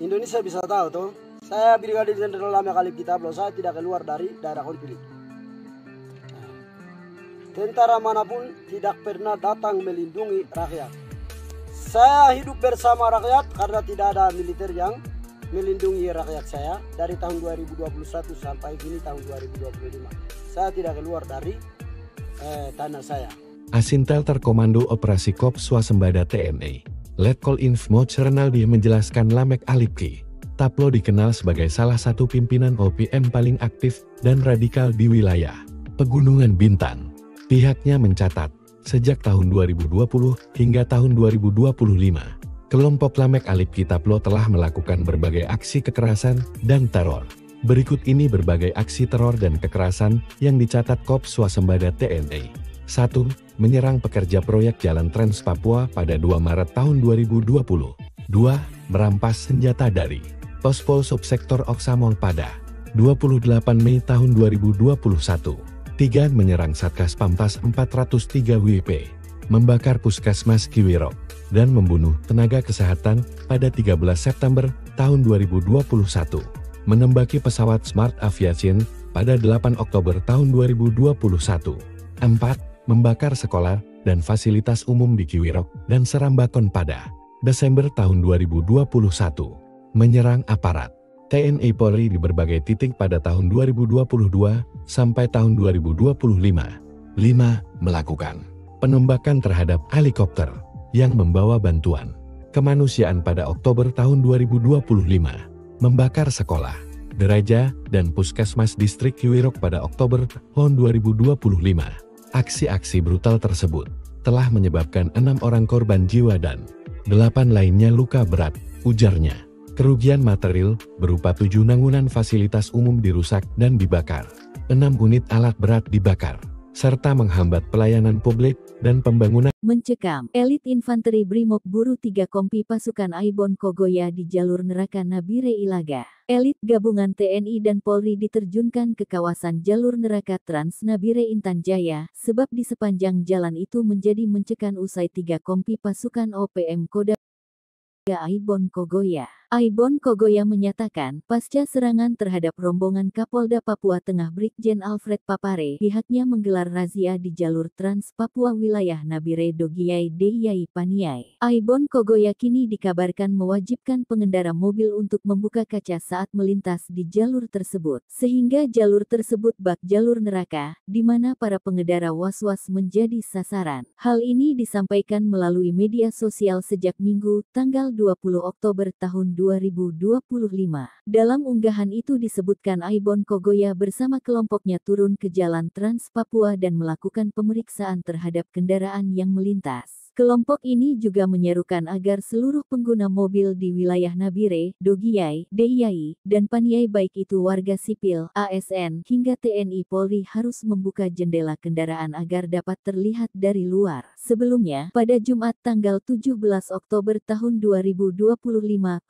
Indonesia bisa tahu tuh. Saya Brigadir Jenderal Lamek Alif Kitaplo, saya tidak keluar dari daerah konflik. Tentara manapun tidak pernah datang melindungi rakyat. Saya hidup bersama rakyat karena tidak ada militer yang melindungi rakyat saya dari tahun 2021 sampai kini tahun 2025. Saya tidak keluar dari tanah saya. Asintel Terkomando Operasi Kop Swasembada TNI, Letkol Infmot Renaldi menjelaskan Lamek Alif Kitaplo dikenal sebagai salah satu pimpinan OPM paling aktif dan radikal di wilayah Pegunungan Bintang. Pihaknya mencatat, sejak tahun 2020 hingga tahun 2025, kelompok Lamek Alif Kitaplo telah melakukan berbagai aksi kekerasan dan teror. Berikut ini berbagai aksi teror dan kekerasan yang dicatat Kop Swasembada TNI. 1. Menyerang pekerja proyek Jalan Trans Papua pada 2 Maret tahun 2020. 2. Merampas senjata dari Pospol Subsektor Oksamong pada 28 Mei tahun 2021. 3. Menyerang Satgas Pampas 403 WP, membakar Puskesmas Kiwirok, dan membunuh tenaga kesehatan pada 13 September tahun 2021. Menembaki pesawat Smart Aviation pada 8 Oktober tahun 2021. 4. Membakar sekolah dan fasilitas umum di Kiwirok dan Serambakon pada Desember tahun 2021. Menyerang aparat TNI Polri di berbagai titik pada tahun 2022 sampai tahun 2025. 5. Melakukan penembakan terhadap helikopter yang membawa bantuan kemanusiaan pada Oktober tahun 2025. Membakar sekolah, gereja, dan puskesmas distrik Kiwirok pada Oktober tahun 2025. Aksi-aksi brutal tersebut telah menyebabkan 6 orang korban jiwa dan 8 lainnya luka berat, ujarnya. Kerugian material berupa 7 bangunan fasilitas umum dirusak dan dibakar, 6 unit alat berat dibakar, serta menghambat pelayanan publik dan pembangunan. Mencekam elit infanteri Brimob buru 3 kompi pasukan Aibon Kogoya di jalur neraka Nabire Ilaga. Elit gabungan TNI dan Polri diterjunkan ke kawasan jalur neraka Trans Nabire Intan Jaya, sebab di sepanjang jalan itu menjadi mencekam usai 3 kompi pasukan OPM Koda Aibon Kogoya. Aibon Kogoya menyatakan, pasca serangan terhadap rombongan Kapolda Papua Tengah Brigjen Alfred Papare, pihaknya menggelar razia di jalur Trans Papua wilayah Nabire Dogiyai Deyai Paniai. Aibon Kogoya kini dikabarkan mewajibkan pengendara mobil untuk membuka kaca saat melintas di jalur tersebut, sehingga jalur tersebut bak jalur neraka, di mana para pengendara was-was menjadi sasaran. Hal ini disampaikan melalui media sosial sejak Minggu, tanggal 20 Oktober tahun 2025. Dalam unggahan itu disebutkan Aibon Kogoya bersama kelompoknya turun ke jalan Trans Papua dan melakukan pemeriksaan terhadap kendaraan yang melintas. Kelompok ini juga menyerukan agar seluruh pengguna mobil di wilayah Nabire, Dogiyai, Deyai, dan Paniai baik itu warga sipil, ASN, hingga TNI Polri harus membuka jendela kendaraan agar dapat terlihat dari luar. Sebelumnya, pada Jumat tanggal 17 Oktober tahun 2025,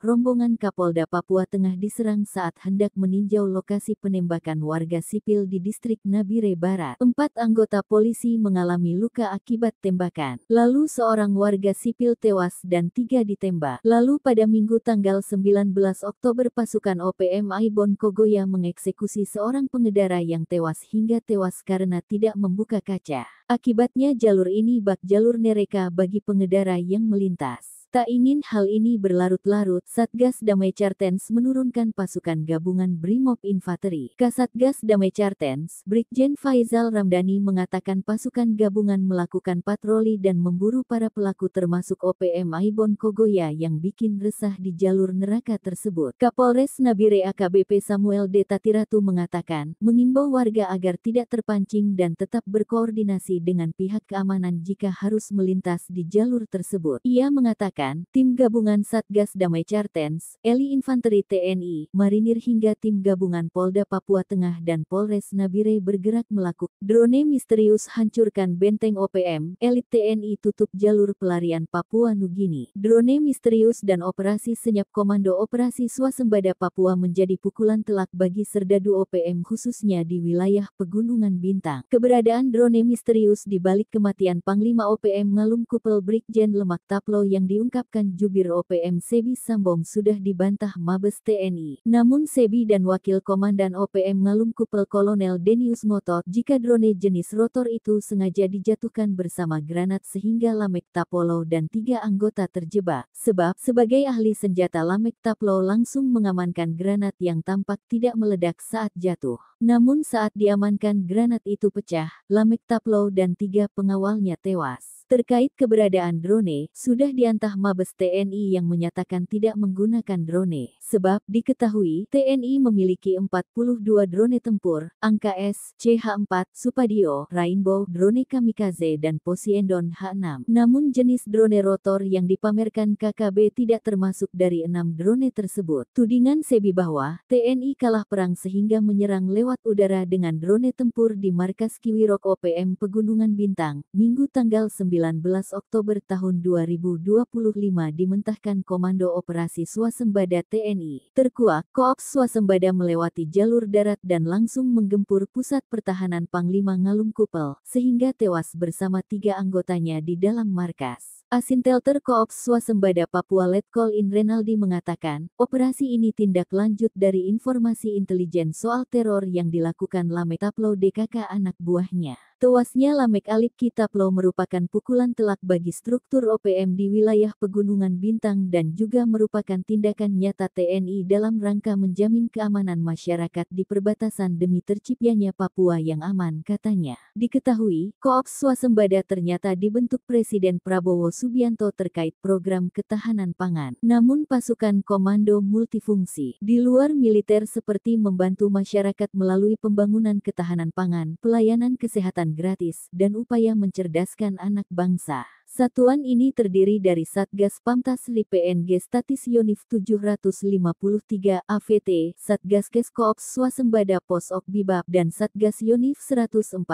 rombongan Kapolda Papua Tengah diserang saat hendak meninjau lokasi penembakan warga sipil di distrik Nabire Barat. 4 anggota polisi mengalami luka akibat tembakan. Lalu seorang warga sipil tewas dan 3 ditembak. Lalu pada Minggu tanggal 19 Oktober pasukan OPM Aibon Kogoya mengeksekusi seorang pengendara yang tewas hingga tewas karena tidak membuka kaca. Akibatnya jalur ini bak jalur neraka bagi pengendara yang melintas. Tak ingin hal ini berlarut-larut, Satgas Damai Cartens menurunkan pasukan gabungan Brimob Infanteri. Kasatgas Damai Cartens, Brigjen Faizal Ramdhani mengatakan pasukan gabungan melakukan patroli dan memburu para pelaku termasuk OPM Aibon Kogoya yang bikin resah di jalur neraka tersebut. Kapolres Nabire AKBP Samuel D. Tatiratu mengatakan, mengimbau warga agar tidak terpancing dan tetap berkoordinasi dengan pihak keamanan jika harus melintas di jalur tersebut. Ia mengatakan, tim gabungan Satgas Damai Cartens, Eli Infanteri TNI, Marinir hingga tim gabungan Polda Papua Tengah dan Polres Nabire bergerak melakukan drone misterius hancurkan benteng OPM, elit TNI tutup jalur pelarian Papua Nugini. Drone misterius dan operasi senyap Komando Operasi Swasembada Papua menjadi pukulan telak bagi serdadu OPM khususnya di wilayah Pegunungan Bintang. Keberadaan drone misterius di balik kematian Panglima OPM Ngalum Kupel Brigjen Lemak Taplo yang diungkapkan diungkapkan jubir OPM Sebi Sambom sudah dibantah Mabes TNI. Namun Sebi dan Wakil Komandan OPM Ngalum Kupel Kolonel Denius ngotot jika drone jenis rotor itu sengaja dijatuhkan bersama granat sehingga Lamek Tapolo dan 3 anggota terjebak. Sebab sebagai ahli senjata Lamek Taplo langsung mengamankan granat yang tampak tidak meledak saat jatuh. Namun saat diamankan granat itu pecah, Lamek Taplo dan 3 pengawalnya tewas. Terkait keberadaan drone, sudah diantah Mabes TNI yang menyatakan tidak menggunakan drone. Sebab diketahui TNI memiliki 42 drone tempur, Angka S, CH4, Supadio, Rainbow, drone kamikaze dan Poseidon H6. Namun jenis drone rotor yang dipamerkan KKB tidak termasuk dari 6 drone tersebut. Tudingan Sebi bahwa TNI kalah perang sehingga menyerang lewat udara dengan drone tempur di markas Kiwirok OPM Pegunungan Bintang, Minggu tanggal 19 Oktober tahun 2025 dimentahkan Komando Operasi Swasembada TNI. Terkuak, Koops Swasembada melewati jalur darat dan langsung menggempur pusat pertahanan Panglima Ngalum Kupel, sehingga tewas bersama 3 anggotanya di dalam markas. Asintelter Koops Swasembada Papua Letkol In Renaldi mengatakan, operasi ini tindak lanjut dari informasi intelijen soal teror yang dilakukan Lamek Taplo DKK anak buahnya. Tewasnya Lamek Alipki Taplo merupakan pukulan telak bagi struktur OPM di wilayah Pegunungan Bintang dan juga merupakan tindakan nyata TNI dalam rangka menjamin keamanan masyarakat di perbatasan demi terciptanya Papua yang aman, katanya. Diketahui, Koops Swasembada ternyata dibentuk Presiden Prabowo Subianto terkait program ketahanan pangan. Namun pasukan komando multifungsi di luar militer seperti membantu masyarakat melalui pembangunan ketahanan pangan, pelayanan kesehatan gratis, dan upaya mencerdaskan anak bangsa. Satuan ini terdiri dari Satgas Pamtasli PNG Statis Yonif 753 AVT, Satgas Kes Koops Swasembada Pos Ok Bibab, dan Satgas Yonif 144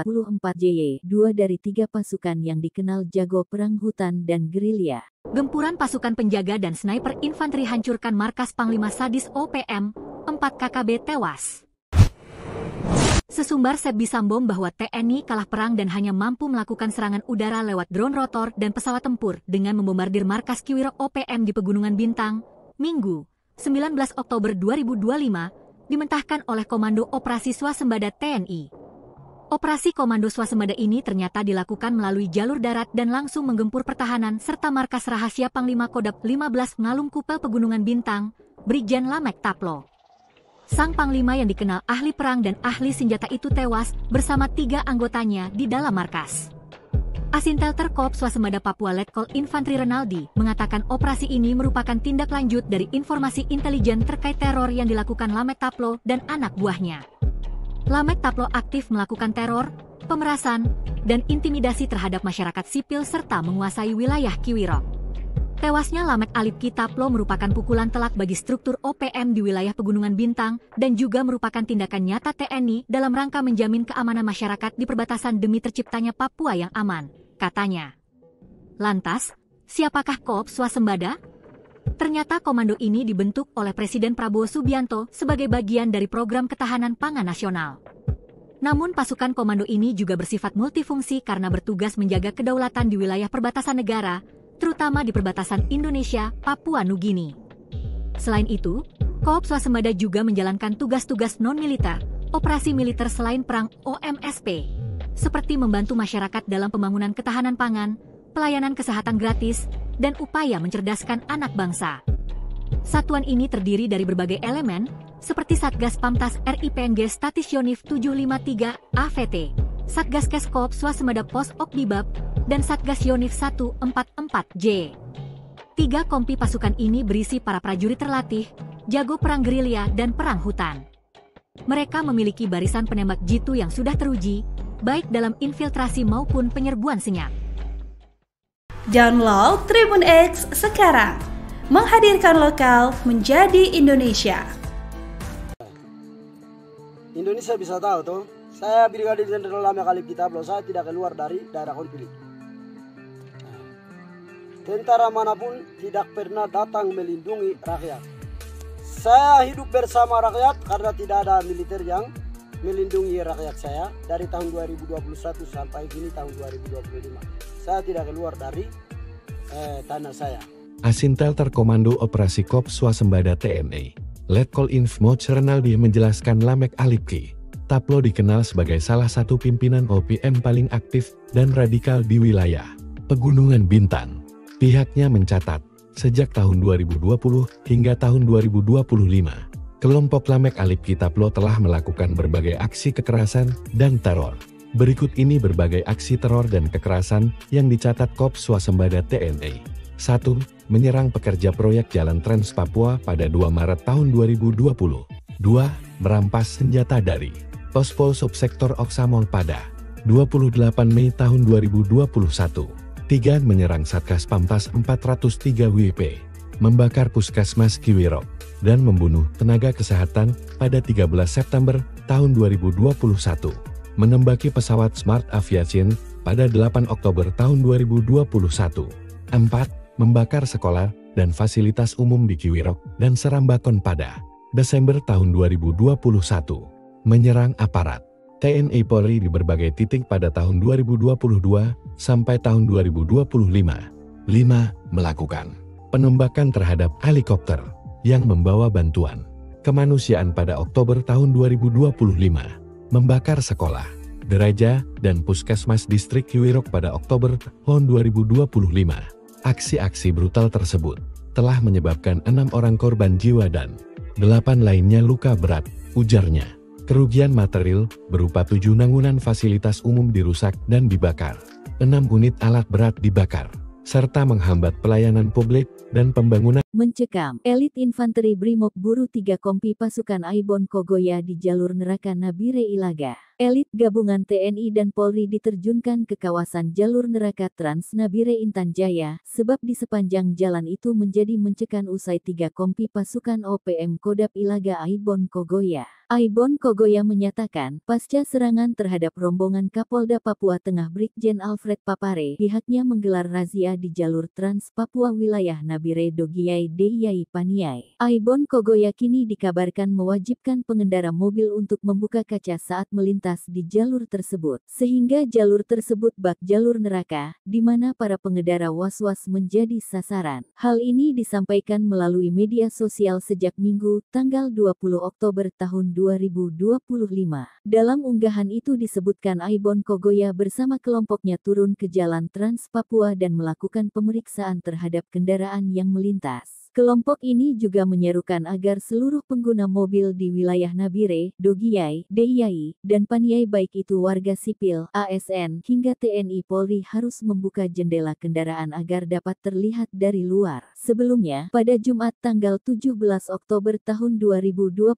JY, 2 dari 3 pasukan yang dikenal jago perang hutan dan gerilya. Gempuran pasukan penjaga dan sniper infanteri hancurkan markas Panglima Sadis OPM, 4 KKB tewas. Sesumbar Sebi Sambom bahwa TNI kalah perang dan hanya mampu melakukan serangan udara lewat drone rotor dan pesawat tempur dengan membombardir markas Kiwirok OPM di Pegunungan Bintang, Minggu, 19 Oktober 2025, dimentahkan oleh Komando Operasi Swasembada TNI. Operasi Komando Swasembada ini ternyata dilakukan melalui jalur darat dan langsung menggempur pertahanan serta markas rahasia Panglima Kodap 15 Ngalum Kupel Pegunungan Bintang, Brigjen Lamek Taplo. Sang Panglima yang dikenal ahli perang dan ahli senjata itu tewas bersama 3 anggotanya di dalam markas. Asintelter Koops Swasembada Papua Letkol Infantri Renaldi mengatakan operasi ini merupakan tindak lanjut dari informasi intelijen terkait teror yang dilakukan Lamek Taplo dan anak buahnya. Lamek Taplo aktif melakukan teror, pemerasan, dan intimidasi terhadap masyarakat sipil serta menguasai wilayah Kiwirok. Tewasnya Lamek Alipki Taplo merupakan pukulan telak bagi struktur OPM di wilayah Pegunungan Bintang dan juga merupakan tindakan nyata TNI dalam rangka menjamin keamanan masyarakat di perbatasan demi terciptanya Papua yang aman, katanya. Lantas, siapakah Koops Swasembada? Ternyata komando ini dibentuk oleh Presiden Prabowo Subianto sebagai bagian dari program ketahanan pangan nasional. Namun pasukan komando ini juga bersifat multifungsi karena bertugas menjaga kedaulatan di wilayah perbatasan negara, terutama di perbatasan Indonesia, Papua Nugini. Selain itu, Koops Swasembada juga menjalankan tugas-tugas non-militer, operasi militer selain perang OMSP, seperti membantu masyarakat dalam pembangunan ketahanan pangan, pelayanan kesehatan gratis, dan upaya mencerdaskan anak bangsa. Satuan ini terdiri dari berbagai elemen, seperti Satgas Pamtas RIPNG Statis Yonif 753 AVT, Satgas Kes Koops Swasembada Pos Ok Bibab, dan Satgas Yonif 144J. 3 kompi pasukan ini berisi para prajurit terlatih, jago perang gerilya dan perang hutan. Mereka memiliki barisan penembak jitu yang sudah teruji, baik dalam infiltrasi maupun penyerbuan senyap. Download Tribun X sekarang, menghadirkan lokal menjadi Indonesia. Indonesia bisa tahu tuh, saya Brigadir Jenderal Lamek Alipki Taplo, saya tidak keluar dari daerah konflik. Tentara manapun tidak pernah datang melindungi rakyat. Saya hidup bersama rakyat karena tidak ada militer yang melindungi rakyat saya dari tahun 2021 sampai kini tahun 2025. Saya tidak keluar dari tanah saya. Asintel Terkomando Operasi Kops Swasembada TNI, Letkol Inf Moj Renaldi menjelaskan Lamek Alipki. Taplo dikenal sebagai salah satu pimpinan OPM paling aktif dan radikal di wilayah Pegunungan Bintang. Pihaknya mencatat, sejak tahun 2020 hingga tahun 2025, kelompok Lamek Alipki Taplo telah melakukan berbagai aksi kekerasan dan teror. Berikut ini berbagai aksi teror dan kekerasan yang dicatat Kops Swasembada TNI. 1. Menyerang pekerja proyek Jalan Trans Papua pada 2 Maret tahun 2020. 2. Merampas senjata dari Pospol Subsektor Oksamol pada 28 Mei tahun 2021. 3. Menyerang Satgas Pamtas 403 WP, membakar Puskesmas Kiwirok, dan membunuh tenaga kesehatan pada 13 September tahun 2021. Menembaki pesawat Smart Aviation pada 8 Oktober tahun 2021. 4. Membakar sekolah dan fasilitas umum di Kiwirok dan Serambakon pada Desember tahun 2021. Menyerang aparat TNI Polri di berbagai titik pada tahun 2022 sampai tahun 2025. 5. Melakukan penembakan terhadap helikopter yang membawa bantuan kemanusiaan pada Oktober tahun 2025. Membakar sekolah, gereja, dan puskesmas distrik Kiwirok pada Oktober tahun 2025. Aksi-aksi brutal tersebut telah menyebabkan 6 orang korban jiwa dan 8 lainnya luka berat, ujarnya. Kerugian material berupa 7 bangunan fasilitas umum dirusak dan dibakar, 6 unit alat berat dibakar, serta menghambat pelayanan publik dan pembangunan. Mencekam, elit infanteri Brimob buru 3 kompi pasukan Aibon Kogoya di jalur neraka Nabire Ilaga. Elit gabungan TNI dan Polri diterjunkan ke kawasan jalur neraka Trans Nabire Intan Jaya, sebab di sepanjang jalan itu menjadi mencekam usai 3 kompi pasukan OPM Kodap Ilaga Aibon Kogoya. Aibon Kogoya menyatakan, pasca serangan terhadap rombongan Kapolda Papua Tengah Brigjen Alfred Papare, pihaknya menggelar razia di jalur Trans Papua wilayah Nabire Dogiyai Deyai Paniai. Aibon Kogoya kini dikabarkan mewajibkan pengendara mobil untuk membuka kaca saat melintas di jalur tersebut, sehingga jalur tersebut bak jalur neraka, di mana para pengendara was-was menjadi sasaran. Hal ini disampaikan melalui media sosial sejak Minggu, tanggal 20 Oktober tahun 2025. Dalam unggahan itu disebutkan Aibon Kogoya bersama kelompoknya turun ke jalan Trans Papua dan melakukan pemeriksaan terhadap kendaraan yang melintas. Kelompok ini juga menyerukan agar seluruh pengguna mobil di wilayah Nabire, Dogiyai, Deyai, dan Paniai baik itu warga sipil, ASN, hingga TNI Polri harus membuka jendela kendaraan agar dapat terlihat dari luar. Sebelumnya, pada Jumat tanggal 17 Oktober tahun 2025,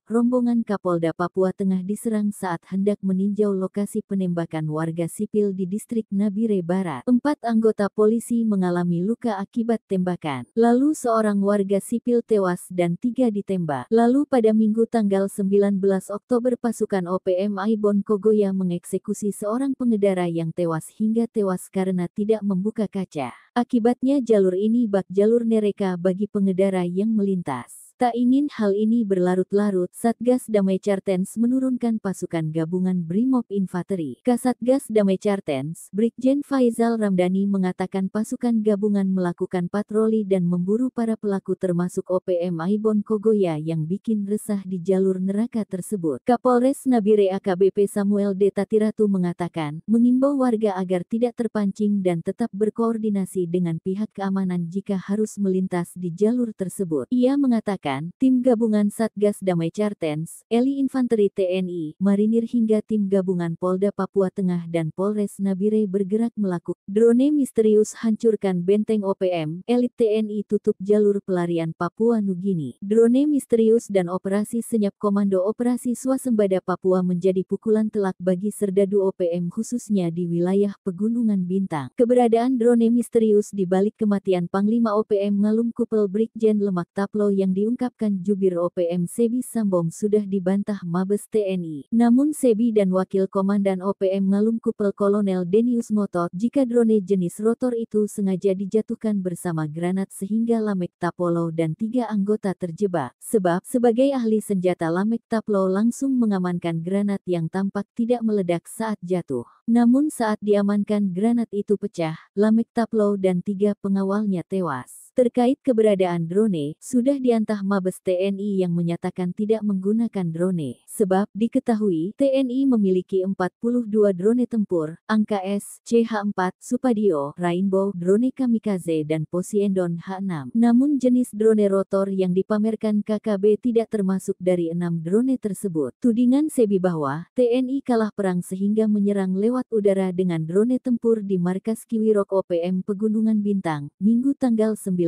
rombongan Kapolda Papua Tengah diserang saat hendak meninjau lokasi penembakan warga sipil di distrik Nabire Barat. 4 anggota polisi mengalami luka akibat tembakan. Lalu seorang warga sipil tewas dan 3 ditembak. Lalu pada Minggu tanggal 19 Oktober pasukan OPM Aibon Kogoya mengeksekusi seorang pengendara yang tewas hingga tewas karena tidak membuka kaca. Akibatnya jalur ini bak jalur neraka bagi pengendara yang melintas. Tak ingin hal ini berlarut-larut, Satgas Damai Cartens menurunkan pasukan gabungan Brimob Infanteri. Kasatgas Damai Cartens, Brigjen Faizal Ramdhani mengatakan pasukan gabungan melakukan patroli dan memburu para pelaku termasuk OPM Aibon Kogoya yang bikin resah di jalur neraka tersebut. Kapolres Nabire AKBP Samuel D. Tatiratu mengatakan, mengimbau warga agar tidak terpancing dan tetap berkoordinasi dengan pihak keamanan jika harus melintas di jalur tersebut. Ia mengatakan, tim gabungan Satgas Damai Cartens, Eli Infanteri TNI, Marinir hingga tim gabungan Polda Papua Tengah dan Polres Nabire bergerak melakukan drone misterius hancurkan benteng OPM, elit TNI tutup jalur pelarian Papua Nugini. Drone misterius dan operasi senyap Komando Operasi Swasembada Papua menjadi pukulan telak bagi serdadu OPM khususnya di wilayah Pegunungan Bintang. Keberadaan drone misterius di balik kematian Panglima OPM Ngalum Kupel Brigjen Lemak Taplo yang diungkapkan jubir OPM Sebi Sambom sudah dibantah Mabes TNI. Namun Sebi dan Wakil Komandan OPM Ngalum Kupel Kolonel Denius ngotot jika drone jenis rotor itu sengaja dijatuhkan bersama granat sehingga Lamek Tapolo dan 3 anggota terjebak. Sebab, sebagai ahli senjata Lamek Taplo langsung mengamankan granat yang tampak tidak meledak saat jatuh. Namun saat diamankan granat itu pecah, Lamek Taplo dan 3 pengawalnya tewas. Terkait keberadaan drone, sudah diantah Mabes TNI yang menyatakan tidak menggunakan drone. Sebab diketahui TNI memiliki 42 drone tempur, Angka S, CH-4, Supadio, Rainbow, drone kamikaze dan Poseidon H-6. Namun jenis drone rotor yang dipamerkan KKB tidak termasuk dari 6 drone tersebut. Tudingan Sebi bahwa TNI kalah perang sehingga menyerang lewat udara dengan drone tempur di markas Kiwirok OPM Pegunungan Bintang, Minggu tanggal 19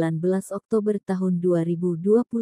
Oktober tahun 2025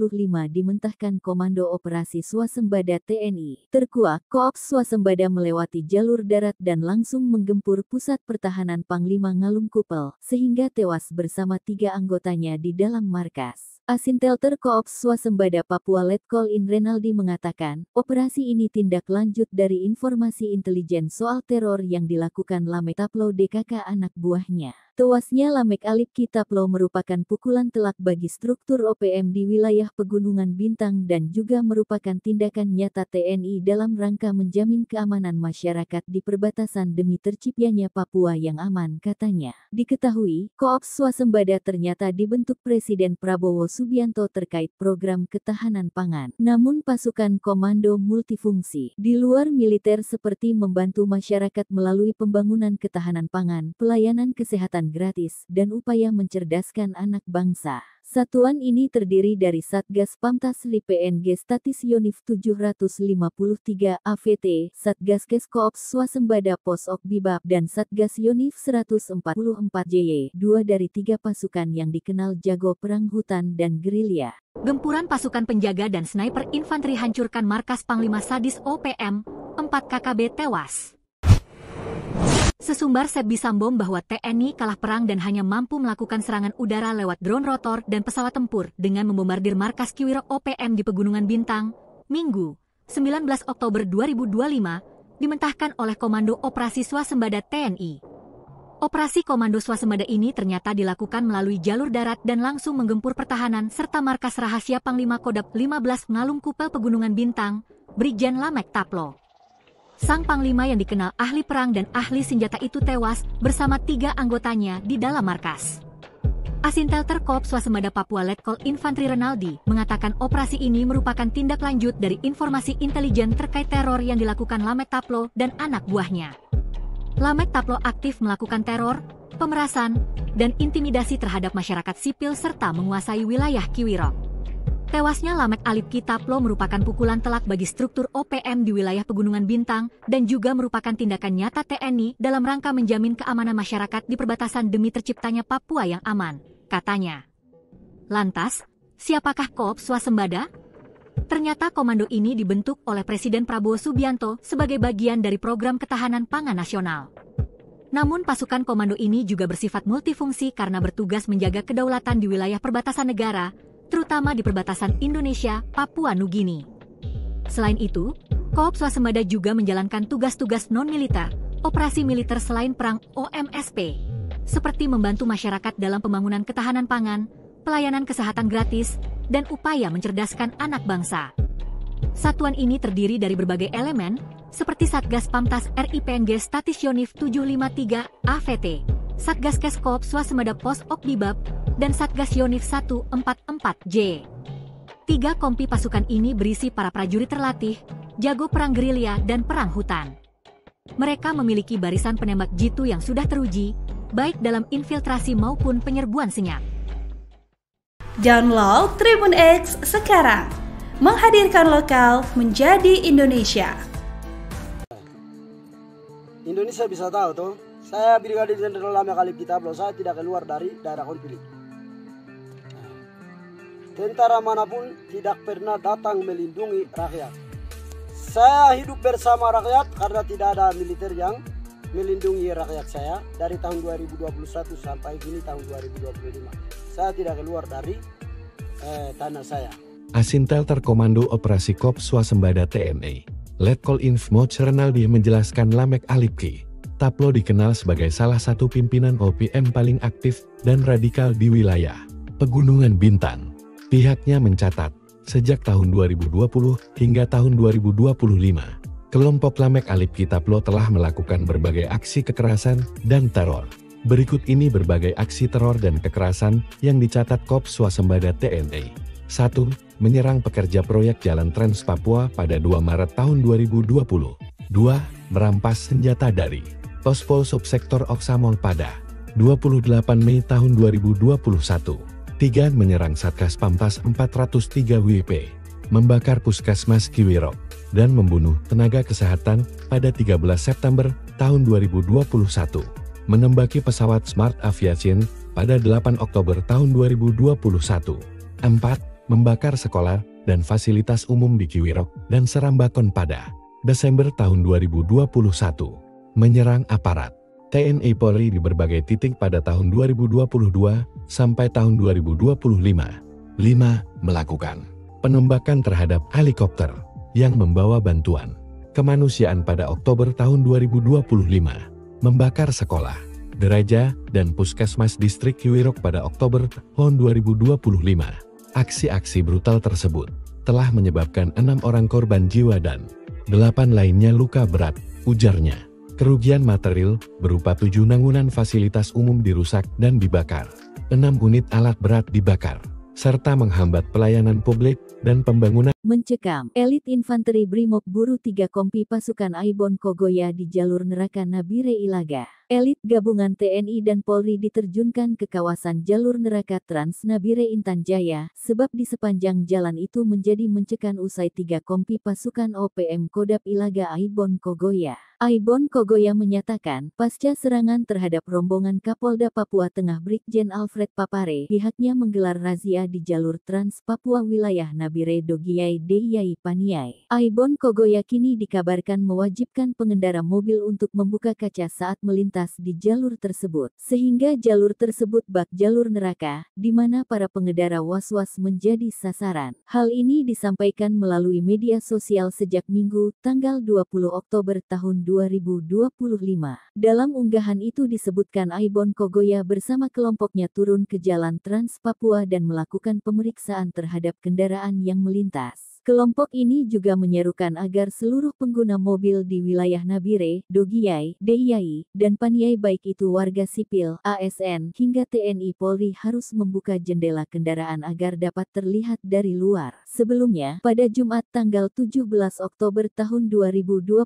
dimentahkan Komando Operasi Swasembada TNI. Terkuak, Koops Swasembada melewati jalur darat dan langsung menggempur pusat pertahanan Panglima Ngalungkupel, sehingga tewas bersama 3 anggotanya di dalam markas. Asintelter Koops Swasembada Papua Letkol In Renaldi mengatakan, operasi ini tindak lanjut dari informasi intelijen soal teror yang dilakukan Lamek Taplo DKK anak buahnya. Tewasnya Lamek Alipki Taplo merupakan pukulan telak bagi struktur OPM di wilayah Pegunungan Bintang dan juga merupakan tindakan nyata TNI dalam rangka menjamin keamanan masyarakat di perbatasan demi terciptanya Papua yang aman, katanya. Diketahui, Koops Swasembada ternyata dibentuk Presiden Prabowo Subianto terkait program ketahanan pangan. Namun pasukan komando multifungsi di luar militer seperti membantu masyarakat melalui pembangunan ketahanan pangan, pelayanan kesehatan gratis, dan upaya mencerdaskan anak bangsa. Satuan ini terdiri dari Satgas Pamtasli PNG Statis Yonif 753 AVT, Satgas Kes Koops Swasembada Pos Ok Bibab dan Satgas Yonif 144 JY, 2 dari 3 pasukan yang dikenal jago perang hutan dan gerilya. Gempuran pasukan penjaga dan sniper infanteri hancurkan markas Panglima Sadis OPM, 4 KKB tewas. Sesumbar Sebi Sambom bahwa TNI kalah perang dan hanya mampu melakukan serangan udara lewat drone rotor dan pesawat tempur dengan membombardir markas Kiwirok OPM di Pegunungan Bintang, Minggu, 19 Oktober 2025, dimentahkan oleh Komando Operasi Swasembada TNI. Operasi Komando Swasembada ini ternyata dilakukan melalui jalur darat dan langsung menggempur pertahanan serta markas rahasia Panglima Kodap 15 Ngalungkupel Pegunungan Bintang, Brigjen Lamek Taplo. Sang Panglima yang dikenal ahli perang dan ahli senjata itu tewas bersama 3 anggotanya di dalam markas. Asintelter Koops Swasembada Papua Letkol Infanteri Renaldi mengatakan operasi ini merupakan tindak lanjut dari informasi intelijen terkait teror yang dilakukan Lamek Taplo dan anak buahnya. Lamek Taplo aktif melakukan teror, pemerasan, dan intimidasi terhadap masyarakat sipil serta menguasai wilayah Kiwirok. Tewasnya Lamek Alipki Taplo merupakan pukulan telak bagi struktur OPM di wilayah Pegunungan Bintang dan juga merupakan tindakan nyata TNI dalam rangka menjamin keamanan masyarakat di perbatasan demi terciptanya Papua yang aman, katanya. Lantas, siapakah Koops Swasembada? Ternyata komando ini dibentuk oleh Presiden Prabowo Subianto sebagai bagian dari program ketahanan pangan nasional. Namun pasukan komando ini juga bersifat multifungsi karena bertugas menjaga kedaulatan di wilayah perbatasan negara, terutama di perbatasan Indonesia, Papua Nugini. Selain itu, Koops Swasembada juga menjalankan tugas-tugas non-militer, operasi militer selain perang OMSP, seperti membantu masyarakat dalam pembangunan ketahanan pangan, pelayanan kesehatan gratis, dan upaya mencerdaskan anak bangsa. Satuan ini terdiri dari berbagai elemen, seperti Satgas Pamtas RIPNG Statis Yonif 753 AVT, Satgas Kes Koops Swasembada Pos Ok Bibab, dan Satgas Yonif 144J. 3 kompi pasukan ini berisi para prajurit terlatih, jago perang gerilya dan perang hutan. Mereka memiliki barisan penembak jitu yang sudah teruji, baik dalam infiltrasi maupun penyerbuan senyap. Download Tribun X sekarang, menghadirkan lokal menjadi Indonesia. Indonesia bisa tahu tuh, saya Brigadir Jenderal Lamek Alipki Taplo, saya tidak keluar dari daerah konflik. Tentara manapun tidak pernah datang melindungi rakyat. Saya hidup bersama rakyat karena tidak ada militer yang melindungi rakyat saya dari tahun 2021 sampai kini tahun 2025. Saya tidak keluar dari tanah saya. Asintelter Komando Operasi Koops Swasembada TNI, Letkol Infmoc Renaldi menjelaskan Lamek Alipki Taplo dikenal sebagai salah satu pimpinan OPM paling aktif dan radikal di wilayah Pegunungan Bintang. Pihaknya mencatat, sejak tahun 2020 hingga tahun 2025, kelompok Lamek Alipki Taplo telah melakukan berbagai aksi kekerasan dan teror. Berikut ini berbagai aksi teror dan kekerasan yang dicatat Kops Swasembada TNI. 1. Menyerang pekerja proyek Jalan Trans Papua pada 2 Maret tahun 2020. 2. Merampas senjata dari Pospol Subsektor Oksamol pada 28 Mei tahun 2021. 3. Menyerang Satgas Pamtas 403 WP, membakar Puskesmas Kiwirok, dan membunuh tenaga kesehatan pada 13 September tahun 2021. Menembaki pesawat Smart Aviation pada 8 Oktober tahun 2021. 4. Membakar sekolah dan fasilitas umum di Kiwirok dan Serambakon pada Desember tahun 2021. Menyerang aparat TNI Polri di berbagai titik pada tahun 2022 sampai tahun 2025. 5. Melakukan penembakan terhadap helikopter yang membawa bantuan kemanusiaan pada Oktober tahun 2025. Membakar sekolah, gereja, dan puskesmas distrik Kiwirok pada Oktober tahun 2025. Aksi-aksi brutal tersebut telah menyebabkan 6 orang korban jiwa dan 8 lainnya luka berat, ujarnya. Kerugian material berupa 7 bangunan fasilitas umum dirusak dan dibakar, 6 unit alat berat dibakar, serta menghambat pelayanan publik dan pembangunan. Mencekam, elit infanteri Brimob buru 3 kompi pasukan Aibon Kogoya di jalur neraka Nabire Ilaga. Elit gabungan TNI dan Polri diterjunkan ke kawasan jalur neraka Trans Nabire Intan Jaya, sebab di sepanjang jalan itu menjadi mencekam usai 3 kompi pasukan OPM Kodap Ilaga Aibon Kogoya. Aibon Kogoya menyatakan, pasca serangan terhadap rombongan Kapolda Papua Tengah Brigjen Alfred Papare, pihaknya menggelar razia di jalur Trans Papua wilayah Nabire Dogiyai Deyai Paniai. Aibon Kogoya kini dikabarkan mewajibkan pengendara mobil untuk membuka kaca saat melintas di jalur tersebut, sehingga jalur tersebut bak jalur neraka, di mana para pengendara was-was menjadi sasaran. Hal ini disampaikan melalui media sosial sejak Minggu, tanggal 20 Oktober tahun 2025. Dalam unggahan itu disebutkan Aibon Kogoya bersama kelompoknya turun ke jalan Trans Papua dan melakukan pemeriksaan terhadap kendaraan yang melintas. Kelompok ini juga menyerukan agar seluruh pengguna mobil di wilayah Nabire, Dogiyai, Deyai, dan Paniai baik itu warga sipil, ASN, hingga TNI Polri harus membuka jendela kendaraan agar dapat terlihat dari luar. Sebelumnya, pada Jumat tanggal 17 Oktober tahun 2025,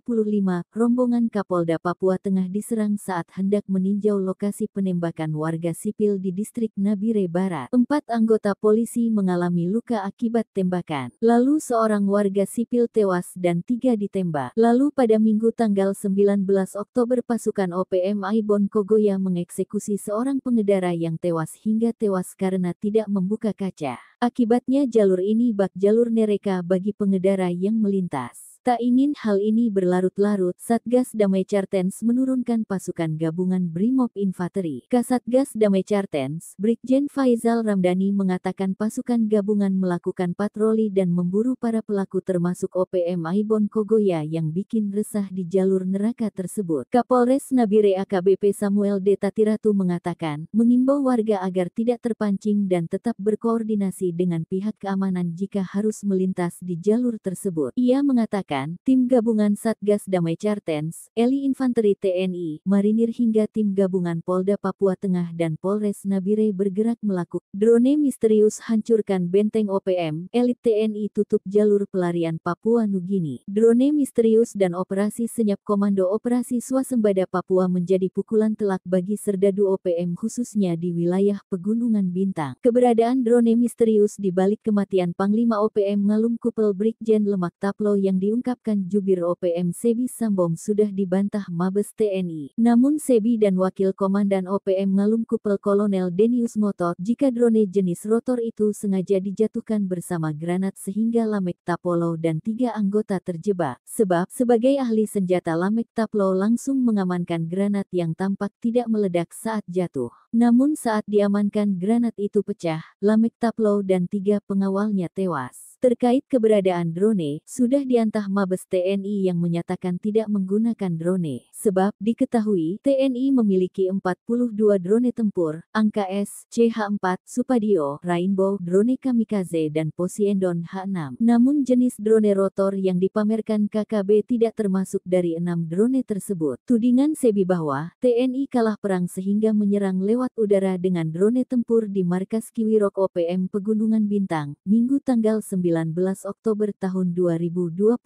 rombongan Kapolda Papua Tengah diserang saat hendak meninjau lokasi penembakan warga sipil di distrik Nabire Barat. 4 anggota polisi mengalami luka akibat tembakan. Lalu seorang warga sipil tewas dan 3 ditembak. Lalu pada Minggu tanggal 19 Oktober pasukan OPM Aibon Kogoya mengeksekusi seorang pengendara yang tewas hingga tewas karena tidak membuka kaca. Akibatnya jalur ini bak jalur neraka bagi pengendara yang melintas. Tak ingin hal ini berlarut-larut, Satgas Damai Cartens menurunkan pasukan gabungan Brimob Infanteri. Kasatgas Damai Cartens, Brigjen Faizal Ramdhani mengatakan pasukan gabungan melakukan patroli dan memburu para pelaku termasuk OPM Aibon Kogoya yang bikin resah di jalur neraka tersebut. Kapolres Nabire AKBP Samuel D. Tatiratu mengatakan, mengimbau warga agar tidak terpancing dan tetap berkoordinasi dengan pihak keamanan jika harus melintas di jalur tersebut. Ia mengatakan, tim gabungan Satgas Damai Cartens, Eli Infanteri TNI, Marinir hingga tim gabungan Polda Papua Tengah dan Polres Nabire bergerak melakukan drone misterius hancurkan benteng OPM, elit TNI tutup jalur pelarian Papua Nugini. Drone misterius dan operasi senyap Komando Operasi Swasembada Papua menjadi pukulan telak bagi serdadu OPM khususnya di wilayah Pegunungan Bintang. Keberadaan drone misterius di balik kematian Panglima OPM Ngalum Kupel Brigjen Lemak Taplo yang diungkapkan jubir OPM Sebi Sambom sudah dibantah Mabes TNI. Namun Sebi dan Wakil Komandan OPM Ngalum Kupel Kolonel Denius ngotot jika drone jenis rotor itu sengaja dijatuhkan bersama granat sehingga Lamek Tapolo dan 3 anggota terjebak. Sebab, sebagai ahli senjata Lamek Taplo langsung mengamankan granat yang tampak tidak meledak saat jatuh. Namun saat diamankan granat itu pecah, Lamek Taplo dan 3 pengawalnya tewas. Terkait keberadaan drone, sudah diantah Mabes TNI yang menyatakan tidak menggunakan drone. Sebab, diketahui, TNI memiliki 42 drone tempur, angka S, CH-4, Supadio, Rainbow, drone kamikaze dan Poseidon H-6. Namun jenis drone rotor yang dipamerkan KKB tidak termasuk dari 6 drone tersebut. Tudingan Sebi bahwa, TNI kalah perang sehingga menyerang lewat udara dengan drone tempur di markas Kiwirok OPM Pegunungan Bintang, Minggu tanggal 19 Oktober tahun 2025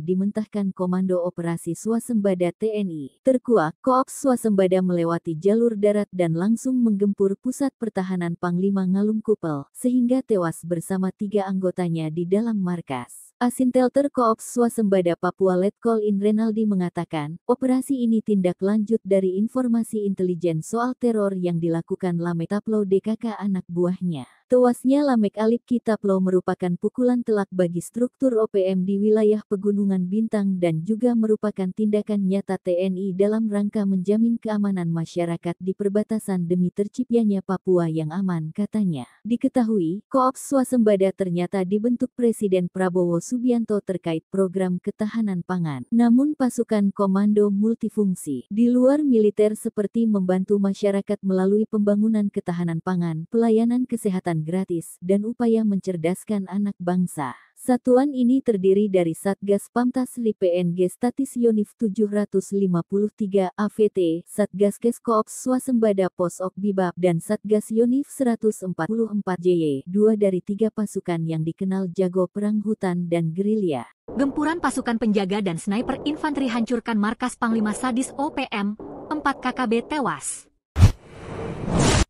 dimentahkan Komando Operasi Swasembada TNI. Terkuak, Koops Swasembada melewati jalur darat dan langsung menggempur pusat pertahanan Panglima Ngalungkupel, sehingga tewas bersama 3 anggotanya di dalam markas. Asintelter Koops Swasembada Papua Letkol In Renaldi mengatakan, operasi ini tindak lanjut dari informasi intelijen soal teror yang dilakukan Lamek Taplo DKK anak buahnya. Tewasnya Lamek Alipki Taplo merupakan pukulan telak bagi struktur OPM di wilayah Pegunungan Bintang dan juga merupakan tindakan nyata TNI dalam rangka menjamin keamanan masyarakat di perbatasan demi terciptanya Papua yang aman, katanya. Diketahui, Koops Swasembada ternyata dibentuk Presiden Prabowo Subianto terkait program ketahanan pangan. Namun pasukan komando multifungsi di luar militer seperti membantu masyarakat melalui pembangunan ketahanan pangan, pelayanan kesehatan gratis, dan upaya mencerdaskan anak bangsa. Satuan ini terdiri dari Satgas Pamtasli PNG Statis Yonif 753 AVT, Satgas Kes Koops Swasembada Pos Ok Bibab dan Satgas Yonif 144 JY, 2 dari 3 pasukan yang dikenal jago perang hutan dan gerilya. Gempuran pasukan penjaga dan sniper infanteri hancurkan markas Panglima Sadis OPM, 4 KKB tewas.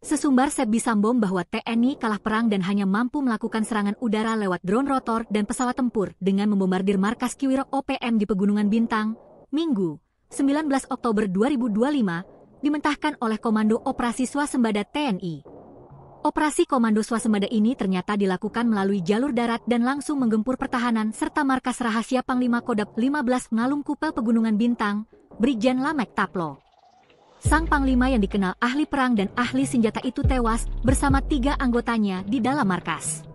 Sesumbar Sebi Sambom bahwa TNI kalah perang dan hanya mampu melakukan serangan udara lewat drone rotor dan pesawat tempur dengan membombardir markas Kiwirok OPM di Pegunungan Bintang, Minggu, 19 Oktober 2025, dimentahkan oleh Komando Operasi Swasembada TNI. Operasi Komando Swasembada ini ternyata dilakukan melalui jalur darat dan langsung menggempur pertahanan serta markas rahasia Panglima Kodap 15 Ngalungkupel Pegunungan Bintang, Brigjen Lamek Taplo. Sang Panglima yang dikenal ahli perang dan ahli senjata itu tewas bersama 3 anggotanya di dalam markas.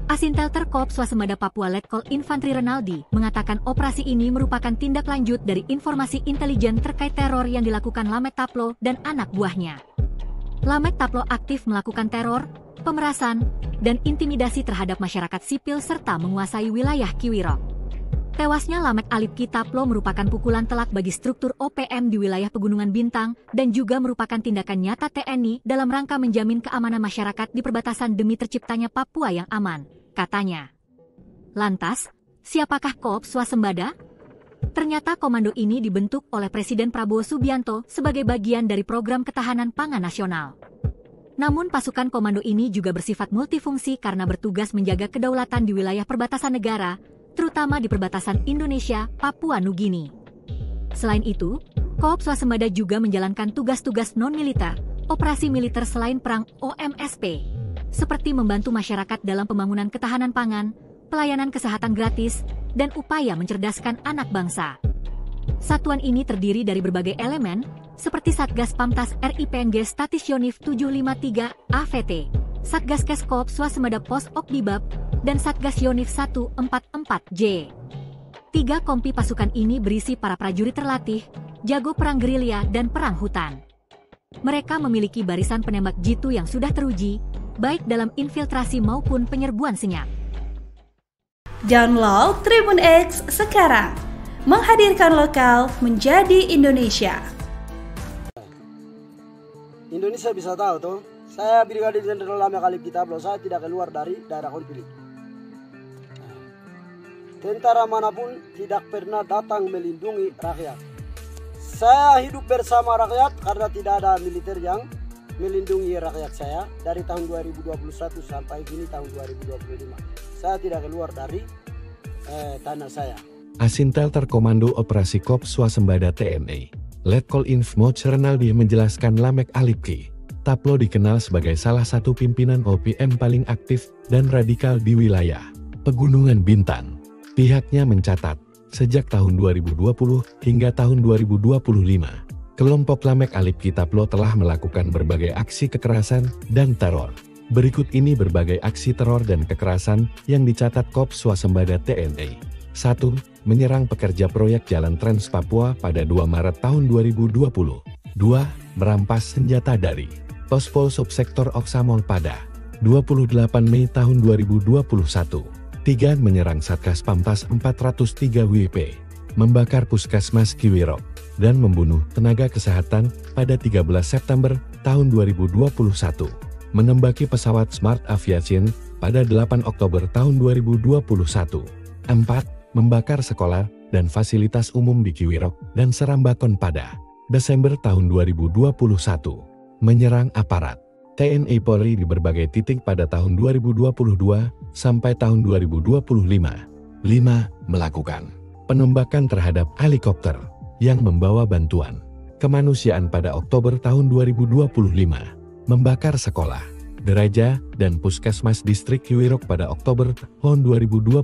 Asintelter Koops Swasembada Papua Letkol Infanteri Renaldi mengatakan operasi ini merupakan tindak lanjut dari informasi intelijen terkait teror yang dilakukan Lamek Taplo dan anak buahnya. Lamek Taplo aktif melakukan teror, pemerasan, dan intimidasi terhadap masyarakat sipil serta menguasai wilayah Kiwirok. Tewasnya Lamek Alipki Taplo merupakan pukulan telak bagi struktur OPM di wilayah Pegunungan Bintang dan juga merupakan tindakan nyata TNI dalam rangka menjamin keamanan masyarakat di perbatasan demi terciptanya Papua yang aman, katanya. Lantas, siapakah Koops Swasembada? Ternyata komando ini dibentuk oleh Presiden Prabowo Subianto sebagai bagian dari program ketahanan pangan nasional. Namun pasukan komando ini juga bersifat multifungsi karena bertugas menjaga kedaulatan di wilayah perbatasan negara, terutama di perbatasan Indonesia, Papua Nugini. Selain itu, Koops Swasembada juga menjalankan tugas-tugas non-militer, operasi militer selain perang OMSP, seperti membantu masyarakat dalam pembangunan ketahanan pangan, pelayanan kesehatan gratis, dan upaya mencerdaskan anak bangsa. Satuan ini terdiri dari berbagai elemen, seperti Satgas Pamtas RIPNG Statis Yonif 753 AVT, Satgas Kes Koops Swasembada Pos Ok Bibab, dan Satgas Yonif 144J. 3 kompi pasukan ini berisi para prajurit terlatih, jago perang gerilya dan perang hutan. Mereka memiliki barisan penembak jitu yang sudah teruji, baik dalam infiltrasi maupun penyerbuan senyap. Download Tribun X sekarang, menghadirkan lokal menjadi Indonesia. Indonesia bisa tahu tuh, saya Brigadir Jenderal Lamek Alipki Taplo, saya tidak keluar dari daerah konflik. Tentara manapun tidak pernah datang melindungi rakyat. Saya hidup bersama rakyat karena tidak ada militer yang melindungi rakyat saya dari tahun 2021 sampai kini tahun 2025. Saya tidak keluar dari tanah saya. Asintelter Komando Operasi Koops Swasembada TNI, Letkol Infmo Renaldi menjelaskan Lamek Alipki Taplo dikenal sebagai salah satu pimpinan OPM paling aktif dan radikal di wilayah Pegunungan Bintang. Pihaknya mencatat, sejak tahun 2020 hingga tahun 2025, Kelompok Lamek Alipki Taplo telah melakukan berbagai aksi kekerasan dan teror. Berikut ini berbagai aksi teror dan kekerasan yang dicatat Kops Swasembada TNI. 1. Menyerang pekerja proyek Jalan Trans Papua pada 2 Maret tahun 2020. 2. Merampas senjata dari Pospol Subsektor Oksamol pada 28 Mei tahun 2021. 3. Menyerang Satgas Pamtas 403 WP, membakar Puskesmas Kiwirok, dan membunuh tenaga kesehatan pada 13 September tahun 2021. Menembaki pesawat Smart Aviation pada 8 Oktober tahun 2021. 4. Membakar sekolah dan fasilitas umum di Kiwirok dan Serambakon pada Desember tahun 2021. Menyerang aparat TNI Polri di berbagai titik pada tahun 2022 sampai tahun 2025. 5. Melakukan penembakan terhadap helikopter yang membawa bantuan kemanusiaan pada Oktober tahun 2025. Membakar sekolah, gereja, dan puskesmas distrik Kiwirok pada Oktober tahun 2025.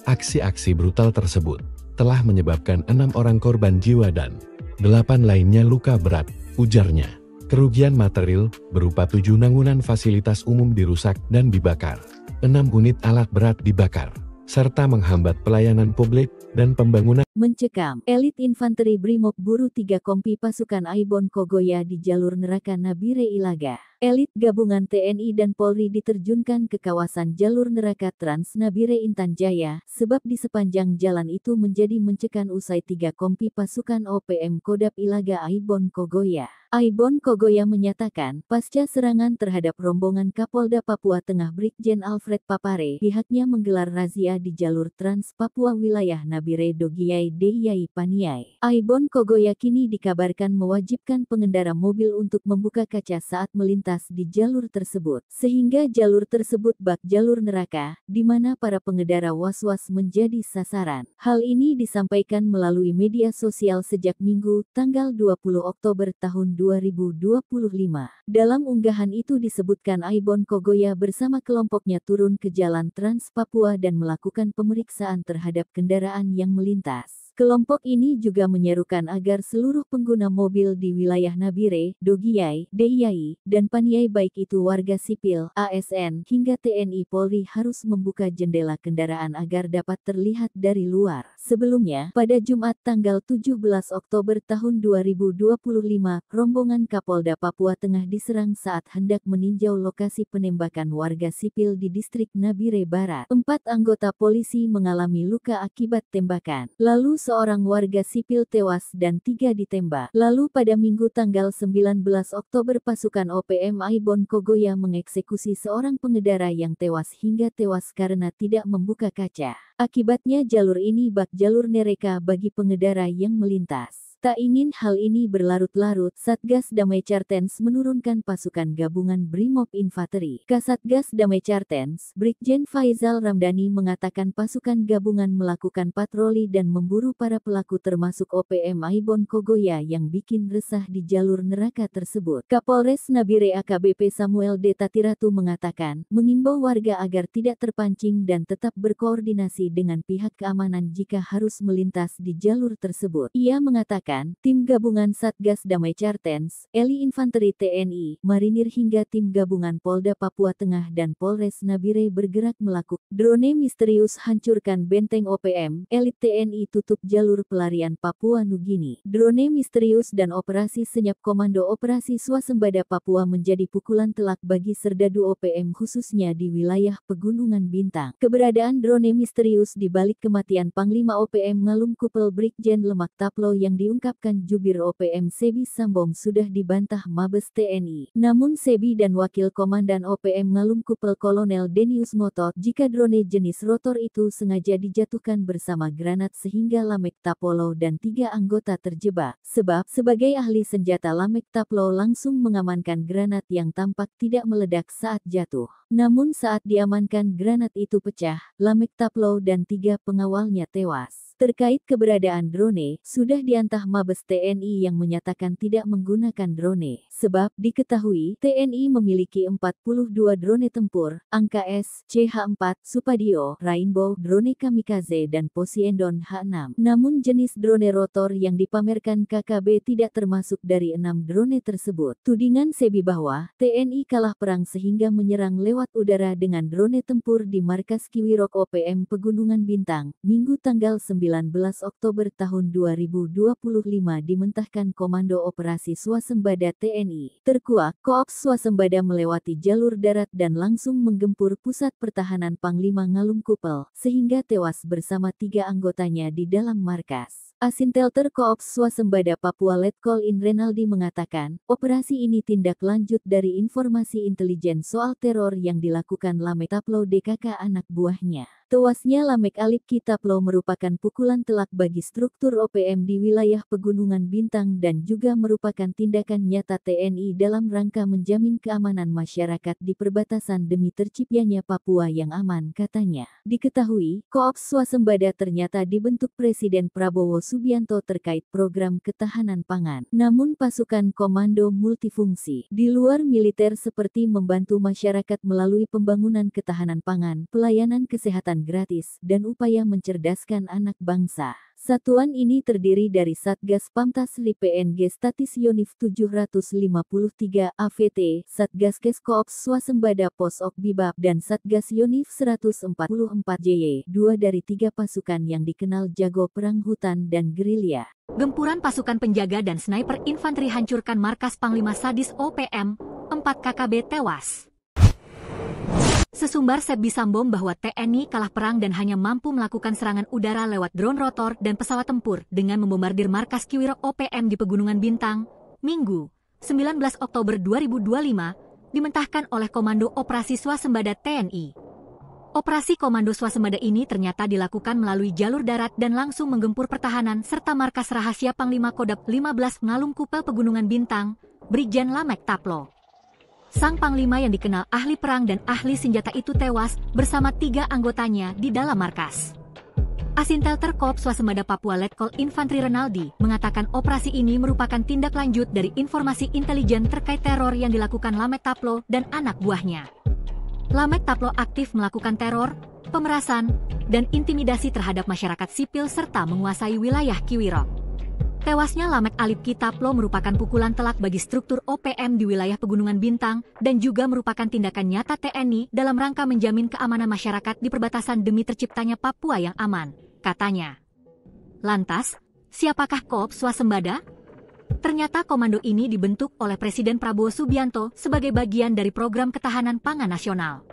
Aksi-aksi brutal tersebut telah menyebabkan 6 orang korban jiwa dan 8 lainnya luka berat, ujarnya. Kerugian material berupa 7 bangunan fasilitas umum dirusak dan dibakar, 6 unit alat berat dibakar, serta menghambat pelayanan publik dan pembangunan. Mencekam, elit infanteri Brimob buru 3 kompi pasukan Aibon Kogoya di jalur neraka Nabire Ilaga. Elit gabungan TNI dan Polri diterjunkan ke kawasan jalur neraka Trans Nabire Intan Jaya, sebab di sepanjang jalan itu menjadi mencekam usai 3 kompi pasukan OPM Kodap Ilaga Aibon Kogoya. Aibon Kogoya menyatakan, pasca serangan terhadap rombongan Kapolda Papua Tengah Brigjen Alfred Papare, pihaknya menggelar razia di jalur Trans Papua wilayah Nabire Dogiyai Deyai Paniai. Aibon Kogoya kini dikabarkan mewajibkan pengendara mobil untuk membuka kaca saat melintas di jalur tersebut, sehingga jalur tersebut bak jalur neraka, di mana para pengendara was-was menjadi sasaran. Hal ini disampaikan melalui media sosial sejak Minggu, tanggal 20 Oktober tahun 2025. Dalam unggahan itu disebutkan Aibon Kogoya bersama kelompoknya turun ke jalan Trans Papua dan melakukan pemeriksaan terhadap kendaraan yang melintas. Kelompok ini juga menyerukan agar seluruh pengguna mobil di wilayah Nabire, Dogiyai, Deyai, dan Paniai baik itu warga sipil, ASN, hingga TNI Polri harus membuka jendela kendaraan agar dapat terlihat dari luar. Sebelumnya, pada Jumat tanggal 17 Oktober tahun 2025, rombongan Kapolda Papua Tengah diserang saat hendak meninjau lokasi penembakan warga sipil di distrik Nabire Barat. 4 anggota polisi mengalami luka akibat tembakan. Lalu seorang warga sipil tewas dan 3 ditembak. Lalu pada Minggu tanggal 19 Oktober pasukan OPM Aibon Kogoya mengeksekusi seorang pengendara yang tewas hingga tewas karena tidak membuka kaca. Akibatnya jalur ini bak jalur neraka bagi pengendara yang melintas. Tak ingin hal ini berlarut-larut, Satgas Damai Cartens menurunkan pasukan gabungan Brimob Infanteri. Kasatgas Damai Cartens, Brigjen Faizal Ramdhani mengatakan pasukan gabungan melakukan patroli dan memburu para pelaku termasuk OPM Aibon Kogoya yang bikin resah di jalur neraka tersebut. Kapolres Nabire AKBP Samuel D. Tatiratu mengatakan, mengimbau warga agar tidak terpancing dan tetap berkoordinasi dengan pihak keamanan jika harus melintas di jalur tersebut. Ia mengatakan, tim gabungan Satgas Damai Cartens, Eli Infanteri TNI, Marinir hingga tim gabungan Polda Papua Tengah dan Polres Nabire bergerak melakukan drone misterius hancurkan benteng OPM, elit TNI tutup jalur pelarian Papua Nugini. Drone misterius dan operasi senyap Komando Operasi Swasembada Papua menjadi pukulan telak bagi serdadu OPM khususnya di wilayah Pegunungan Bintang. Keberadaan drone misterius di balik kematian Panglima OPM Ngalum Kupel Brigjen Lemak Taplo yang diungkapkan jubir OPM Sebi Sambom sudah dibantah Mabes TNI. Namun Sebi dan Wakil Komandan OPM Ngalum Kupel Kolonel Denius ngotot jika drone jenis rotor itu sengaja dijatuhkan bersama granat sehingga Lamek Tapolo dan 3 anggota terjebak. Sebab, sebagai ahli senjata Lamek Taplo langsung mengamankan granat yang tampak tidak meledak saat jatuh. Namun saat diamankan granat itu pecah, Lamek Taplo dan 3 pengawalnya tewas. Terkait keberadaan drone, sudah diantah Mabes TNI yang menyatakan tidak menggunakan drone. Sebab, diketahui, TNI memiliki 42 drone tempur, ANKA-S, CH-4, Supadio, Rainbow, drone kamikaze dan Poseidon H-6. Namun jenis drone rotor yang dipamerkan KKB tidak termasuk dari 6 drone tersebut. Tudingan Sebi bahwa, TNI kalah perang sehingga menyerang lewat udara dengan drone tempur di markas Kiwirok OPM Pegunungan Bintang, Minggu tanggal 19 Oktober tahun 2025 dimentahkan Komando Operasi Swasembada TNI. Terkuak, Koops Swasembada melewati jalur darat dan langsung menggempur pusat pertahanan Panglima Ngalungkupel, sehingga tewas bersama 3 anggotanya di dalam markas. Asintelter Koops Swasembada Papua Letkol In Renaldi mengatakan, operasi ini tindak lanjut dari informasi intelijen soal teror yang dilakukan Lamek Taplo DKK anak buahnya. Tewasnya Lamek Alipki Taplo merupakan pukulan telak bagi struktur OPM di wilayah Pegunungan Bintang dan juga merupakan tindakan nyata TNI dalam rangka menjamin keamanan masyarakat di perbatasan demi terciptanya Papua yang aman, katanya. Diketahui, Koops Swasembada ternyata dibentuk Presiden Prabowo Subianto terkait program ketahanan pangan. Namun pasukan komando multifungsi di luar militer seperti membantu masyarakat melalui pembangunan ketahanan pangan, pelayanan kesehatan gratis, dan upaya mencerdaskan anak bangsa. Satuan ini terdiri dari Satgas Pamtasli PNG Statis Yonif 753 AVT, Satgas Keskoops Swasembada Posok Bibab dan Satgas Yonif 144 JY, 2 dari 3 pasukan yang dikenal jago perang hutan dan gerilya. Gempuran pasukan penjaga dan sniper infanteri hancurkan markas Panglima Sadis OPM, 4 KKB tewas. Sesumbar Sebi Sambom bahwa TNI kalah perang dan hanya mampu melakukan serangan udara lewat drone rotor dan pesawat tempur dengan membombardir markas Kiwirok OPM di Pegunungan Bintang, Minggu, 19 Oktober 2025, dimentahkan oleh Komando Operasi Swasembada TNI. Operasi Komando Swasembada ini ternyata dilakukan melalui jalur darat dan langsung menggempur pertahanan serta markas rahasia Panglima Kodap 15 Ngalungkupel Pegunungan Bintang, Brigjen Lamek Taplo. Sang Panglima yang dikenal ahli perang dan ahli senjata itu tewas bersama 3 anggotanya di dalam markas. Asintelter Koops Swasembada Papua Letkol Infanteri Renaldi mengatakan operasi ini merupakan tindak lanjut dari informasi intelijen terkait teror yang dilakukan Lamek Taplo dan anak buahnya. Lamek Taplo aktif melakukan teror, pemerasan, dan intimidasi terhadap masyarakat sipil serta menguasai wilayah Kiwirok. Tewasnya Lamek Alipki Taplo merupakan pukulan telak bagi struktur OPM di wilayah Pegunungan Bintang dan juga merupakan tindakan nyata TNI dalam rangka menjamin keamanan masyarakat di perbatasan demi terciptanya Papua yang aman, katanya. Lantas, siapakah Koops Swasembada? Ternyata komando ini dibentuk oleh Presiden Prabowo Subianto sebagai bagian dari program ketahanan pangan nasional.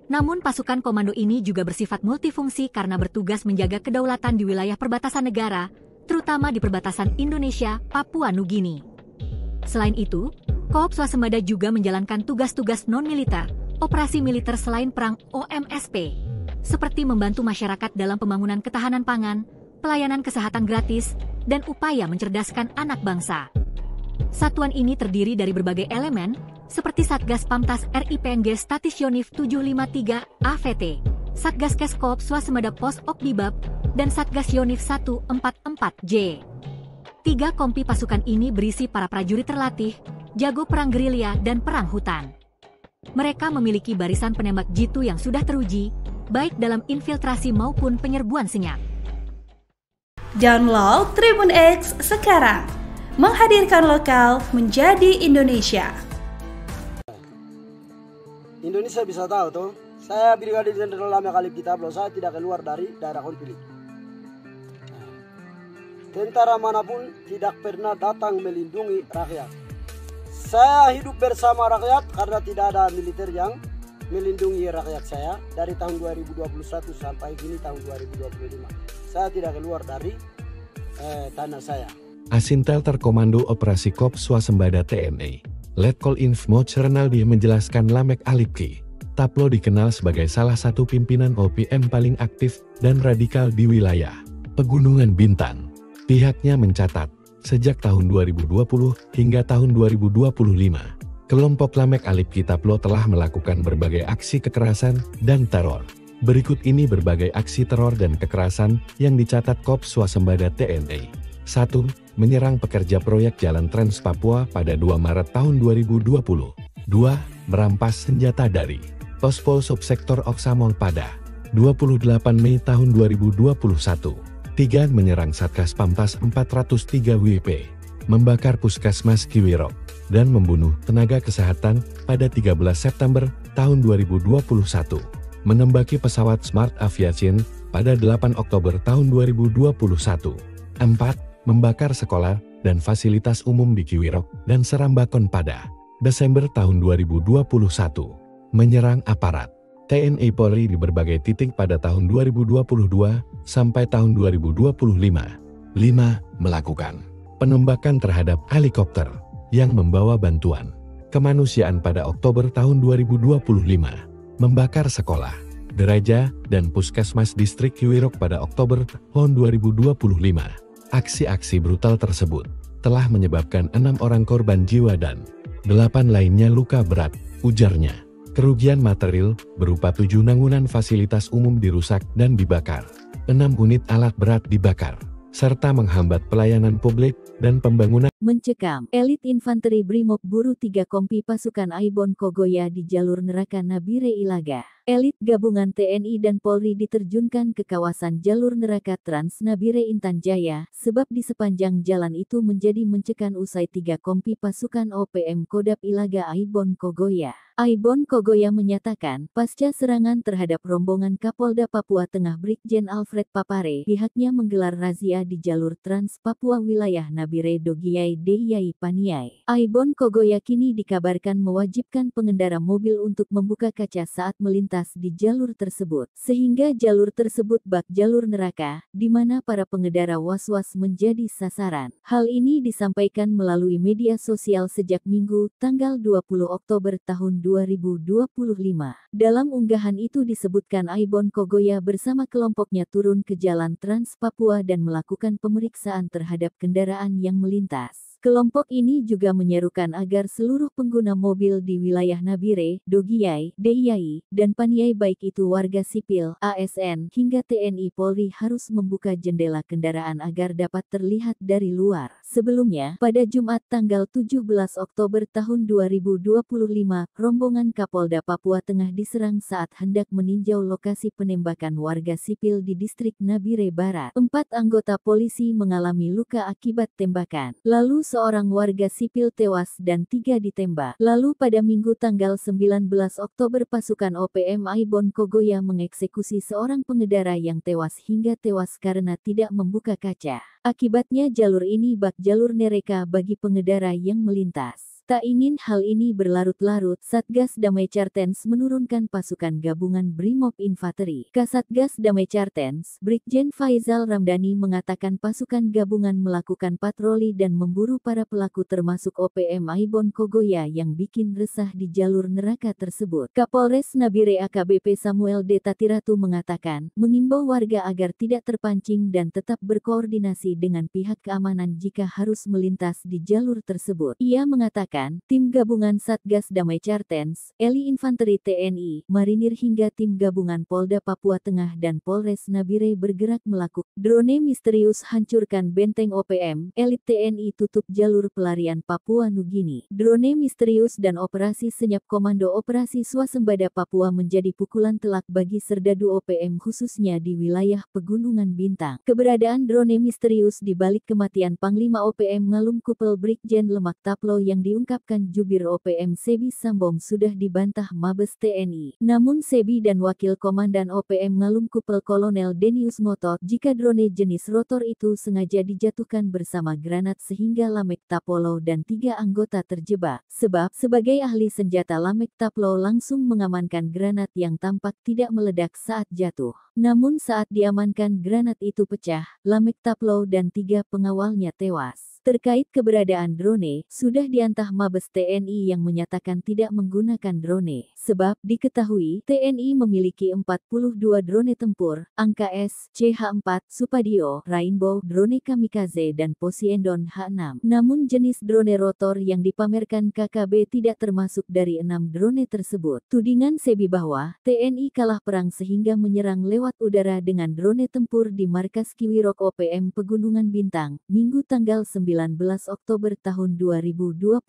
Namun pasukan komando ini juga bersifat multifungsi karena bertugas menjaga kedaulatan di wilayah perbatasan negara, terutama di perbatasan Indonesia, Papua Nugini. Selain itu, Koops Swasembada juga menjalankan tugas-tugas non-militer, operasi militer selain perang OMSP, seperti membantu masyarakat dalam pembangunan ketahanan pangan, pelayanan kesehatan gratis, dan upaya mencerdaskan anak bangsa. Satuan ini terdiri dari berbagai elemen, seperti Satgas Pamtas RI PNG Statis Yonif 753 AVT, Satgas Keskoops Swasembada Posok Bibab, dan Satgas Yonif 144J. 3 kompi pasukan ini berisi para prajurit terlatih, jago perang gerilya dan perang hutan. Mereka memiliki barisan penembak jitu yang sudah teruji, baik dalam infiltrasi maupun penyerbuan senyap. Download Tribun X sekarang, menghadirkan lokal menjadi Indonesia. Indonesia bisa tahu tuh, saya Brigadir Jenderal Lamek Alipki Taplo, saya tidak keluar dari daerah konflik. Tentara manapun tidak pernah datang melindungi rakyat. Saya hidup bersama rakyat karena tidak ada militer yang melindungi rakyat saya dari tahun 2021 sampai kini tahun 2025. Saya tidak keluar dari tanah saya. Asintelter Komando Operasi Koops Swasembada TNI, Letkol Infmoc Renaldi menjelaskan Lamek Alipki Taplo dikenal sebagai salah satu pimpinan OPM paling aktif dan radikal di wilayah Pegunungan Bintang. Pihaknya mencatat, sejak tahun 2020 hingga tahun 2025, kelompok Lamek Alipki Taplo telah melakukan berbagai aksi kekerasan dan teror Berikut ini berbagai aksi teror dan kekerasan yang dicatat Korps Swasembada TNI. 1. Menyerang pekerja proyek Jalan Trans Papua pada 2 Maret tahun 2020. 2. Merampas senjata dari Pospol Subsektor Oksamol pada 28 Mei tahun 2021. 3. Menyerang Satgas Pamtas 403 WP, membakar Puskesmas Kiwirok, dan membunuh tenaga kesehatan pada 13 September tahun 2021. Menembaki pesawat Smart Aviation pada 8 Oktober tahun 2021. 4. Membakar sekolah dan fasilitas umum di Kiwirok dan Serambakon pada Desember tahun 2021. Menyerang aparat TNI Polri di berbagai titik pada tahun 2022 sampai tahun 2025. 5. Melakukan penembakan terhadap helikopter yang membawa bantuan kemanusiaan pada Oktober tahun 2025. Membakar sekolah, gereja, dan puskesmas distrik Kiwirok pada Oktober tahun 2025. Aksi-aksi brutal tersebut telah menyebabkan 6 orang korban jiwa dan 8 lainnya luka berat, ujarnya. Kerugian material berupa 7 bangunan fasilitas umum dirusak dan dibakar, 6 unit alat berat dibakar, serta menghambat pelayanan publik dan pembangunan. Mencekam, elit infanteri Brimob buru 3 kompi pasukan Aibon Kogoya di jalur neraka Nabire Ilaga. Elit gabungan TNI dan Polri diterjunkan ke kawasan jalur neraka Trans Nabire Intan Jaya, sebab di sepanjang jalan itu menjadi mencekam usai 3 kompi pasukan OPM Kodap Ilaga Aibon Kogoya. Aibon Kogoya menyatakan, pasca serangan terhadap rombongan Kapolda Papua Tengah Brigjen Alfred Papare, pihaknya menggelar razia di jalur Trans Papua wilayah Nabire Dogiyai Deyai Paniai. Aibon Kogoya kini dikabarkan mewajibkan pengendara mobil untuk membuka kaca saat melintas di jalur tersebut, sehingga jalur tersebut bak jalur neraka, di mana para pengendara was-was menjadi sasaran. Hal ini disampaikan melalui media sosial sejak Minggu, tanggal 20 Oktober tahun 2025. Dalam unggahan itu disebutkan Aibon Kogoya bersama kelompoknya turun ke jalan Trans Papua dan melakukan pemeriksaan terhadap kendaraan yang melintas. Kelompok ini juga menyerukan agar seluruh pengguna mobil di wilayah Nabire, Dogiyai, Deyai, dan Paniai baik itu warga sipil, ASN, hingga TNI Polri harus membuka jendela kendaraan agar dapat terlihat dari luar. Sebelumnya, pada Jumat tanggal 17 Oktober tahun 2025, rombongan Kapolda Papua Tengah diserang saat hendak meninjau lokasi penembakan warga sipil di distrik Nabire Barat. 4 anggota polisi mengalami luka akibat tembakan. Lalu seorang warga sipil tewas dan 3 ditembak. Lalu pada Minggu tanggal 19 Oktober pasukan OPM Aibon Kogoya mengeksekusi seorang pengendara yang tewas hingga tewas karena tidak membuka kaca. Akibatnya jalur ini bak jalur neraka bagi pengendara yang melintas. Tak ingin hal ini berlarut-larut, Satgas Damai Cartens menurunkan pasukan gabungan Brimob Infanteri. Kasatgas Damai Cartens, Brigjen Faizal Ramdhani mengatakan pasukan gabungan melakukan patroli dan memburu para pelaku termasuk OPM Aibon Kogoya yang bikin resah di jalur neraka tersebut. Kapolres Nabire AKBP Samuel D. Tatiratu mengatakan, mengimbau warga agar tidak terpancing dan tetap berkoordinasi dengan pihak keamanan jika harus melintas di jalur tersebut. Ia mengatakan, tim gabungan Satgas Damai Cartens, Eli Infanteri TNI, Marinir hingga tim gabungan Polda Papua Tengah dan Polres Nabire bergerak melakukan drone misterius hancurkan benteng OPM, elit TNI tutup jalur pelarian Papua Nugini. Drone misterius dan operasi senyap Komando Operasi Swasembada Papua menjadi pukulan telak bagi serdadu OPM khususnya di wilayah Pegunungan Bintang. Keberadaan drone misterius di balik kematian Panglima OPM Ngalum Kupel Brigjen Lemak Taplo yang diungkapkan jubir OPM Sebi Sambong sudah dibantah Mabes TNI. Namun Sebi dan Wakil Komandan OPM Ngalum Kupel Kolonel Denius ngotot jika drone jenis rotor itu sengaja dijatuhkan bersama granat sehingga Lamek Tapolo dan 3 anggota terjebak. Sebab, sebagai ahli senjata Lamek Taplo langsung mengamankan granat yang tampak tidak meledak saat jatuh. Namun saat diamankan granat itu pecah, Lamek Taplo dan 3 pengawalnya tewas. Terkait keberadaan drone, sudah diantah Mabes TNI yang menyatakan tidak menggunakan drone. Sebab, diketahui, TNI memiliki 42 drone tempur, ANKA-S, CH-4, Supadio, Rainbow, drone kamikaze dan Poseidon H-6. Namun jenis drone rotor yang dipamerkan KKB tidak termasuk dari 6 drone tersebut. Tudingan Sebi bahwa, TNI kalah perang sehingga menyerang lewat udara dengan drone tempur di markas Kiwirok OPM Pegunungan Bintang, Minggu tanggal 19 Oktober tahun 2025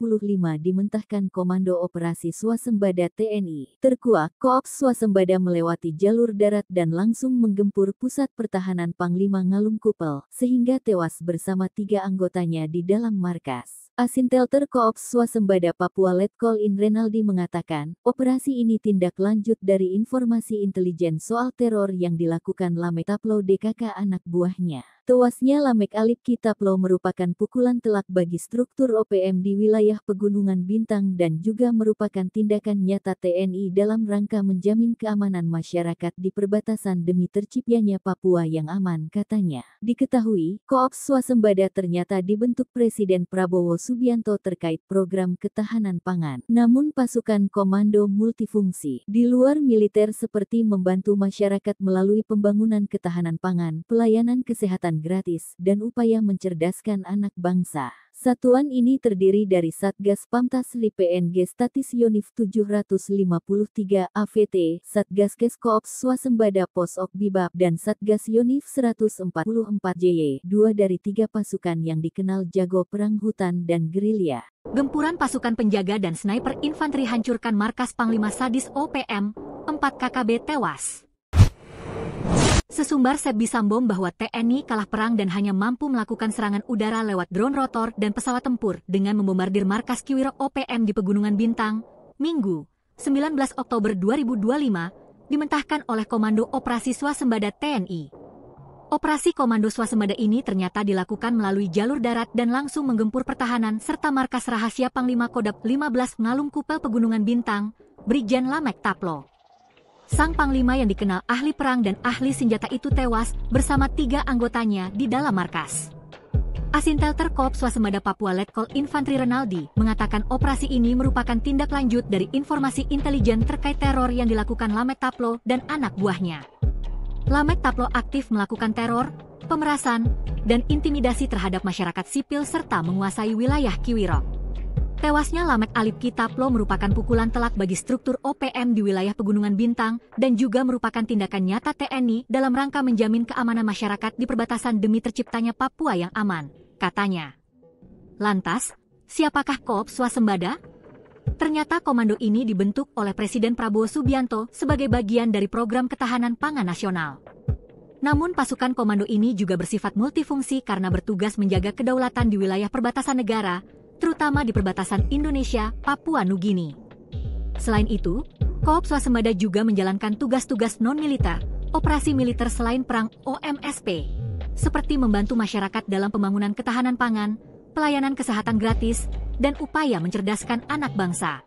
dimentahkan Komando Operasi Swasembada TNI. Terkuak, Koops Swasembada melewati jalur darat dan langsung menggempur pusat pertahanan Panglima Ngalum Kupel, sehingga tewas bersama 3 anggotanya di dalam markas. Asintelter Koops Swasembada Papua Letkol In Renaldi mengatakan, operasi ini tindak lanjut dari informasi intelijen soal teror yang dilakukan Lamek Taplo DKK anak buahnya. Tewasnya Lamek Alipki Taplo merupakan pukulan telak bagi struktur OPM di wilayah Pegunungan Bintang dan juga merupakan tindakan nyata TNI dalam rangka menjamin keamanan masyarakat di perbatasan demi terciptanya Papua yang aman, katanya. Diketahui, Koops Swasembada ternyata dibentuk Presiden Prabowo Subianto terkait program ketahanan pangan. Namun pasukan komando multifungsi di luar militer seperti membantu masyarakat melalui pembangunan ketahanan pangan, pelayanan kesehatan gratis, dan upaya mencerdaskan anak bangsa. Satuan ini terdiri dari Satgas Pamtasli PNG Statis Yonif 753 AVT, Satgas Kes Koops Swasembada Pos Ok Bibab, dan Satgas Yonif 144 JY, 2 dari 3 pasukan yang dikenal jago perang hutan dan gerilya. Gempuran pasukan penjaga dan sniper infanteri hancurkan markas Panglima Sadis OPM, 4 KKB tewas. Sesumbar Sebi Sambom bahwa TNI kalah perang dan hanya mampu melakukan serangan udara lewat drone rotor dan pesawat tempur dengan membombardir markas Kiwirok OPM di Pegunungan Bintang, Minggu, 19 Oktober 2025, dimentahkan oleh Komando Operasi Swasembada TNI. Operasi Komando Swasembada ini ternyata dilakukan melalui jalur darat dan langsung menggempur pertahanan serta markas rahasia Panglima Kodap 15 Ngalum Kupel Pegunungan Bintang, Brigjen Lamek Taplo. Sang Panglima yang dikenal ahli perang dan ahli senjata itu tewas bersama 3 anggotanya di dalam markas. Asintelter Koops Swasembada Papua Letkol Infanteri Renaldi mengatakan operasi ini merupakan tindak lanjut dari informasi intelijen terkait teror yang dilakukan Lamek Taplo dan anak buahnya. Lamek Taplo aktif melakukan teror, pemerasan, dan intimidasi terhadap masyarakat sipil serta menguasai wilayah Kiwirok. Tewasnya Lamek Alipki Taplo merupakan pukulan telak bagi struktur OPM di wilayah Pegunungan Bintang dan juga merupakan tindakan nyata TNI dalam rangka menjamin keamanan masyarakat di perbatasan demi terciptanya Papua yang aman, katanya. Lantas, siapakah Koops Swasembada? Ternyata komando ini dibentuk oleh Presiden Prabowo Subianto sebagai bagian dari program ketahanan pangan nasional. Namun pasukan komando ini juga bersifat multifungsi karena bertugas menjaga kedaulatan di wilayah perbatasan negara, terutama di perbatasan Indonesia, Papua Nugini. Selain itu, Koops Swasembada juga menjalankan tugas-tugas non-militer, operasi militer selain perang OMSP, seperti membantu masyarakat dalam pembangunan ketahanan pangan, pelayanan kesehatan gratis, dan upaya mencerdaskan anak bangsa.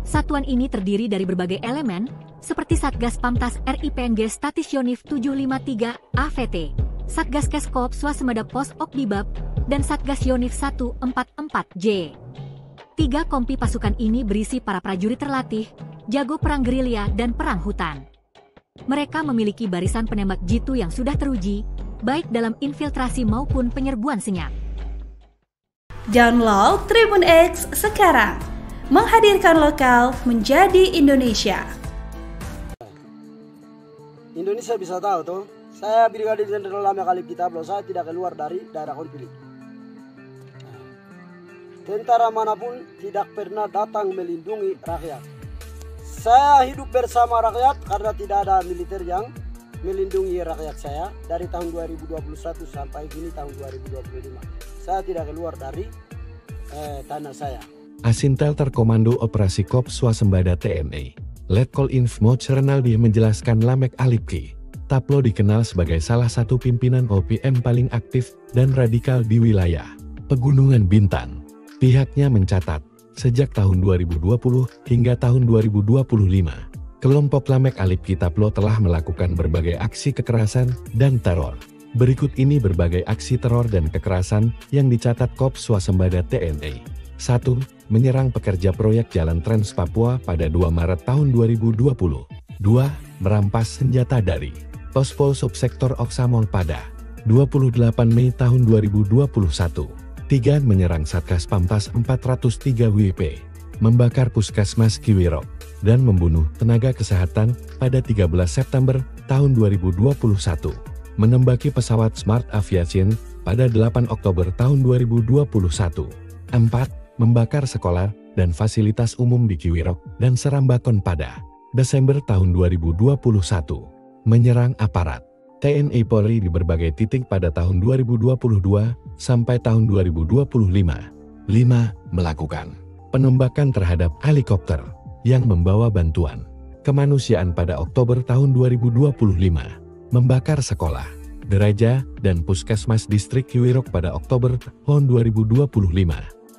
Satuan ini terdiri dari berbagai elemen, seperti Satgas Pamtas RI PNG Statis Yonif 753 AVT, Satgas Kes Koops Swasembada Pos Ok Bibab, dan Satgas Yonif 144J. 3 kompi pasukan ini berisi para prajurit terlatih, jago perang gerilya dan perang hutan. Mereka memiliki barisan penembak jitu yang sudah teruji, baik dalam infiltrasi maupun penyerbuan senyap. Download Tribun X sekarang, menghadirkan lokal menjadi Indonesia. Indonesia bisa tahu tuh, saya Brigadir Jenderal Lamek Alipki Taplo, saya tidak keluar dari daerah konflik. Tentara manapun tidak pernah datang melindungi rakyat. Saya hidup bersama rakyat karena tidak ada militer yang melindungi rakyat saya dari tahun 2021 sampai kini tahun 2025. Saya tidak keluar dari tanah saya. Asintelter Komando Operasi Koops Swasembada TNI, Letkol Infmoc Renaldi menjelaskan Lamek Alipki Taplo dikenal sebagai salah satu pimpinan OPM paling aktif dan radikal di wilayah Pegunungan Bintang. Pihaknya mencatat, sejak tahun 2020 hingga tahun 2025, kelompok Lamek Alipki Taplo telah melakukan berbagai aksi kekerasan dan teror Berikut ini berbagai aksi teror dan kekerasan yang dicatat Korps Swasembada TNI. 1. Menyerang pekerja proyek Jalan Trans Papua pada 2 Maret tahun 2020. 2. Merampas senjata dari Pospol Subsektor Oksamol pada 28 Mei tahun 2021. 3. Menyerang Satgas Pampas 403 WP. Membakar Puskesmas Kiwirok dan membunuh tenaga kesehatan pada 13 September tahun 2021. Menembaki pesawat Smart Aviation pada 8 Oktober tahun 2021. 4. Membakar sekolah dan fasilitas umum di Kiwirok dan Serambakon pada Desember tahun 2021. Menyerang aparat TNI Polri di berbagai titik pada tahun 2022 sampai tahun 2025. 5. Melakukan penembakan terhadap helikopter yang membawa bantuan kemanusiaan pada Oktober tahun 2025. Membakar sekolah, gereja, dan puskesmas distrik Kiwirok pada Oktober tahun 2025.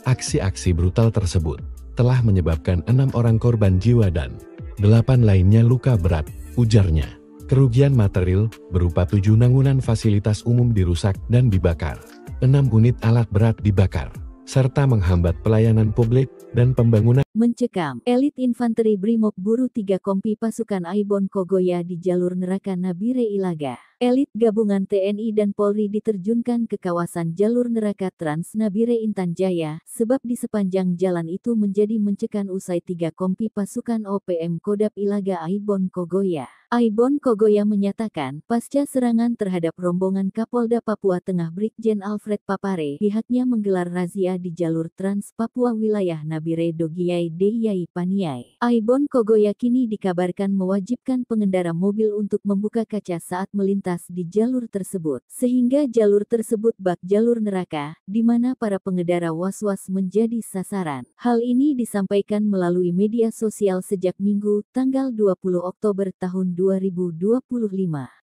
Aksi-aksi brutal tersebut telah menyebabkan 6 orang korban jiwa dan 8 lainnya luka berat, ujarnya. Kerugian material berupa 7 bangunan fasilitas umum dirusak dan dibakar, 6 unit alat berat dibakar, serta menghambat pelayanan publik dan pembangunan. Mencekam elit infanteri Brimob Buru 3 Kompi pasukan Aibon Kogoya di jalur neraka Nabire Ilaga. Elit gabungan TNI dan Polri diterjunkan ke kawasan jalur neraka Trans Nabire Intan Jaya, sebab di sepanjang jalan itu menjadi mencekam usai 3 kompi pasukan OPM Kodap Ilaga Aibon Kogoya. Aibon Kogoya menyatakan, pasca serangan terhadap rombongan Kapolda Papua Tengah Brigjen Alfred Papare, pihaknya menggelar razia di jalur Trans Papua wilayah Nabire Dogiyai Deyai Paniai. Aibon Kogoya kini dikabarkan mewajibkan pengendara mobil untuk membuka kaca saat melintas di jalur tersebut, sehingga jalur tersebut bak jalur neraka, di mana para pengendara was-was menjadi sasaran. Hal ini disampaikan melalui media sosial sejak Minggu, tanggal 20 Oktober tahun 2025.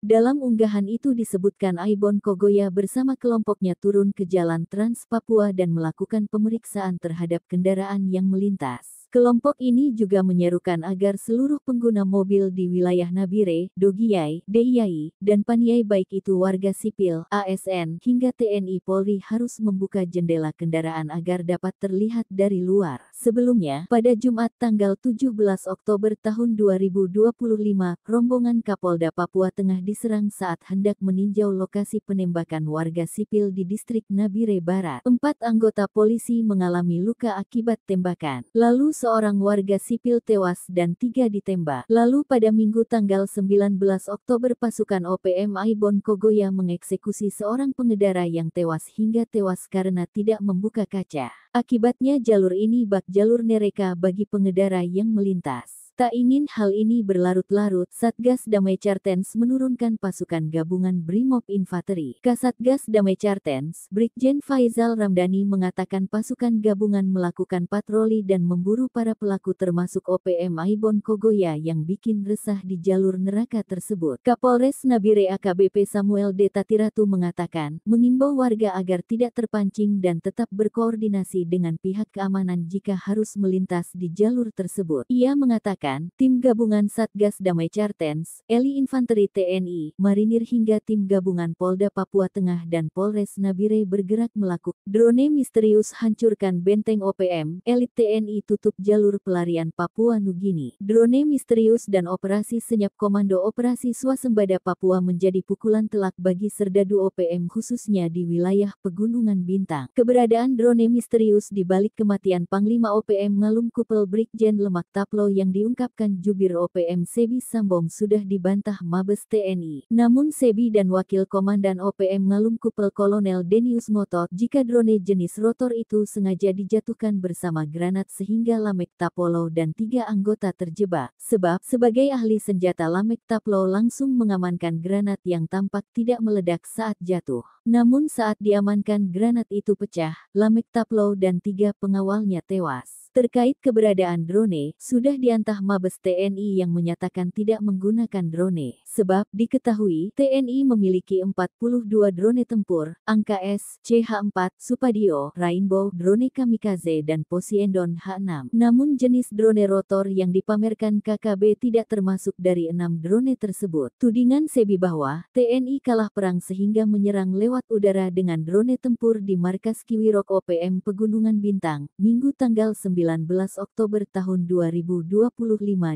Dalam unggahan itu disebutkan Aibon Kogoya bersama kelompoknya turun ke jalan Trans Papua dan melakukan pemeriksaan terhadap kendaraan yang melintas. Kelompok ini juga menyerukan agar seluruh pengguna mobil di wilayah Nabire, Dogiyai, Deyai, dan Paniai baik itu warga sipil, ASN, hingga TNI Polri harus membuka jendela kendaraan agar dapat terlihat dari luar. Sebelumnya, pada Jumat tanggal 17 Oktober tahun 2025, rombongan Kapolda Papua Tengah diserang saat hendak meninjau lokasi penembakan warga sipil di distrik Nabire Barat. 4 anggota polisi mengalami luka akibat tembakan. Lalu seorang warga sipil tewas dan 3 ditembak. Lalu pada Minggu tanggal 19 Oktober pasukan OPM Aibon Kogoya mengeksekusi seorang pengendara yang tewas hingga tewas karena tidak membuka kaca. Akibatnya jalur ini bak jalur neraka bagi pengendara yang melintas. Tak ingin hal ini berlarut-larut, Satgas Damai Cartens menurunkan pasukan gabungan Brimob Infanteri. Kasatgas Damai Cartens, Brigjen Faizal Ramdhani mengatakan pasukan gabungan melakukan patroli dan memburu para pelaku termasuk OPM Aibon Kogoya yang bikin resah di jalur neraka tersebut. Kapolres Nabire AKBP Samuel D. Tatiratu mengatakan, mengimbau warga agar tidak terpancing dan tetap berkoordinasi dengan pihak keamanan jika harus melintas di jalur tersebut. Ia mengatakan, tim gabungan Satgas Damai Cartens, Eli Infanteri TNI, Marinir hingga tim gabungan Polda Papua Tengah dan Polres Nabire bergerak melakukan drone misterius hancurkan benteng OPM, elit TNI tutup jalur pelarian Papua Nugini. Drone misterius dan operasi senyap Komando Operasi Swasembada Papua menjadi pukulan telak bagi serdadu OPM khususnya di wilayah Pegunungan Bintang. Keberadaan drone misterius di balik kematian Panglima OPM Ngalum Kupel Brigjen Lemak Taplo yang diungkapkan jubir OPM Sebi Sambong sudah dibantah Mabes TNI. Namun Sebi dan Wakil Komandan OPM Ngalum Kupel Kolonel Denius ngotot jika drone jenis rotor itu sengaja dijatuhkan bersama granat sehingga Lamek Tapolo dan 3 anggota terjebak. Sebab, sebagai ahli senjata Lamek Taplo langsung mengamankan granat yang tampak tidak meledak saat jatuh. Namun saat diamankan granat itu pecah, Lamek Taplo dan 3 pengawalnya tewas. Terkait keberadaan drone, sudah diantah Mabes TNI yang menyatakan tidak menggunakan drone. Sebab, diketahui, TNI memiliki 42 drone tempur, ANKA-S, CH-4, Supadio, Rainbow, drone kamikaze dan Poseidon H-6. Namun jenis drone rotor yang dipamerkan KKB tidak termasuk dari 6 drone tersebut. Tudingan Sebi bahwa, TNI kalah perang sehingga menyerang lewat udara dengan drone tempur di markas Kiwirok OPM Pegunungan Bintang, Minggu tanggal 19 Oktober tahun 2025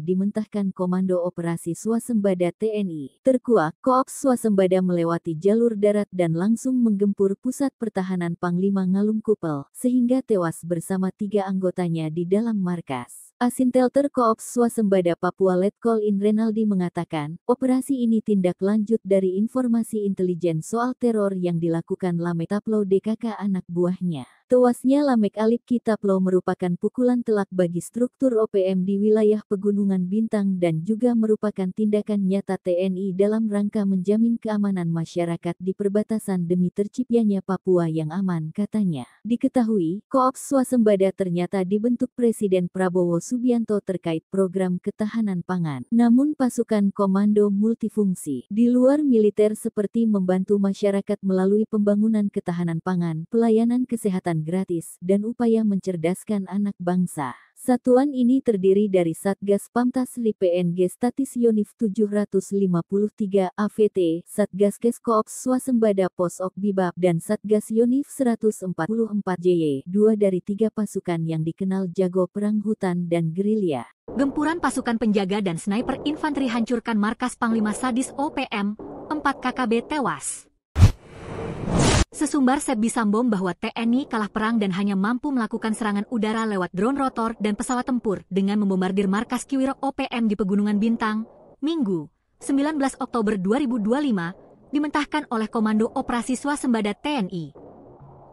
dimentahkan Komando Operasi Swasembada TNI. Terkuak, Koops Swasembada melewati jalur darat dan langsung menggempur pusat pertahanan Panglima Ngalum Kupel, sehingga tewas bersama 3 anggotanya di dalam markas. Asintelter Koops Swasembada Papua Letkol In Renaldi mengatakan, operasi ini tindak lanjut dari informasi intelijen soal teror yang dilakukan Lamek Taplo DKK anak buahnya. Tewasnya Lamek Alipki Taplo merupakan pukulan telak bagi struktur OPM di wilayah Pegunungan Bintang dan juga merupakan tindakan nyata TNI dalam rangka menjamin keamanan masyarakat di perbatasan demi terciptanya Papua yang aman, katanya. Diketahui, Koops Swasembada ternyata dibentuk Presiden Prabowo Subianto terkait program ketahanan pangan. Namun pasukan komando multifungsi di luar militer seperti membantu masyarakat melalui pembangunan ketahanan pangan, pelayanan kesehatan gratis, dan upaya mencerdaskan anak bangsa. Satuan ini terdiri dari Satgas Pamtasli PNG Statis Yonif 753 AVT, Satgas Kes Koops Swasembada Posok Bibab dan Satgas Yonif 144 JY, 2 dari 3 pasukan yang dikenal jago perang hutan dan gerilya. Gempuran pasukan penjaga dan sniper infanteri hancurkan markas Panglima Sadis OPM, 4 KKB tewas. Sesumbar Sebi Sambom bahwa TNI kalah perang dan hanya mampu melakukan serangan udara lewat drone rotor dan pesawat tempur dengan membombardir markas Kiwirok OPM di Pegunungan Bintang, Minggu, 19 Oktober 2025, dimentahkan oleh Komando Operasi Swasembada TNI.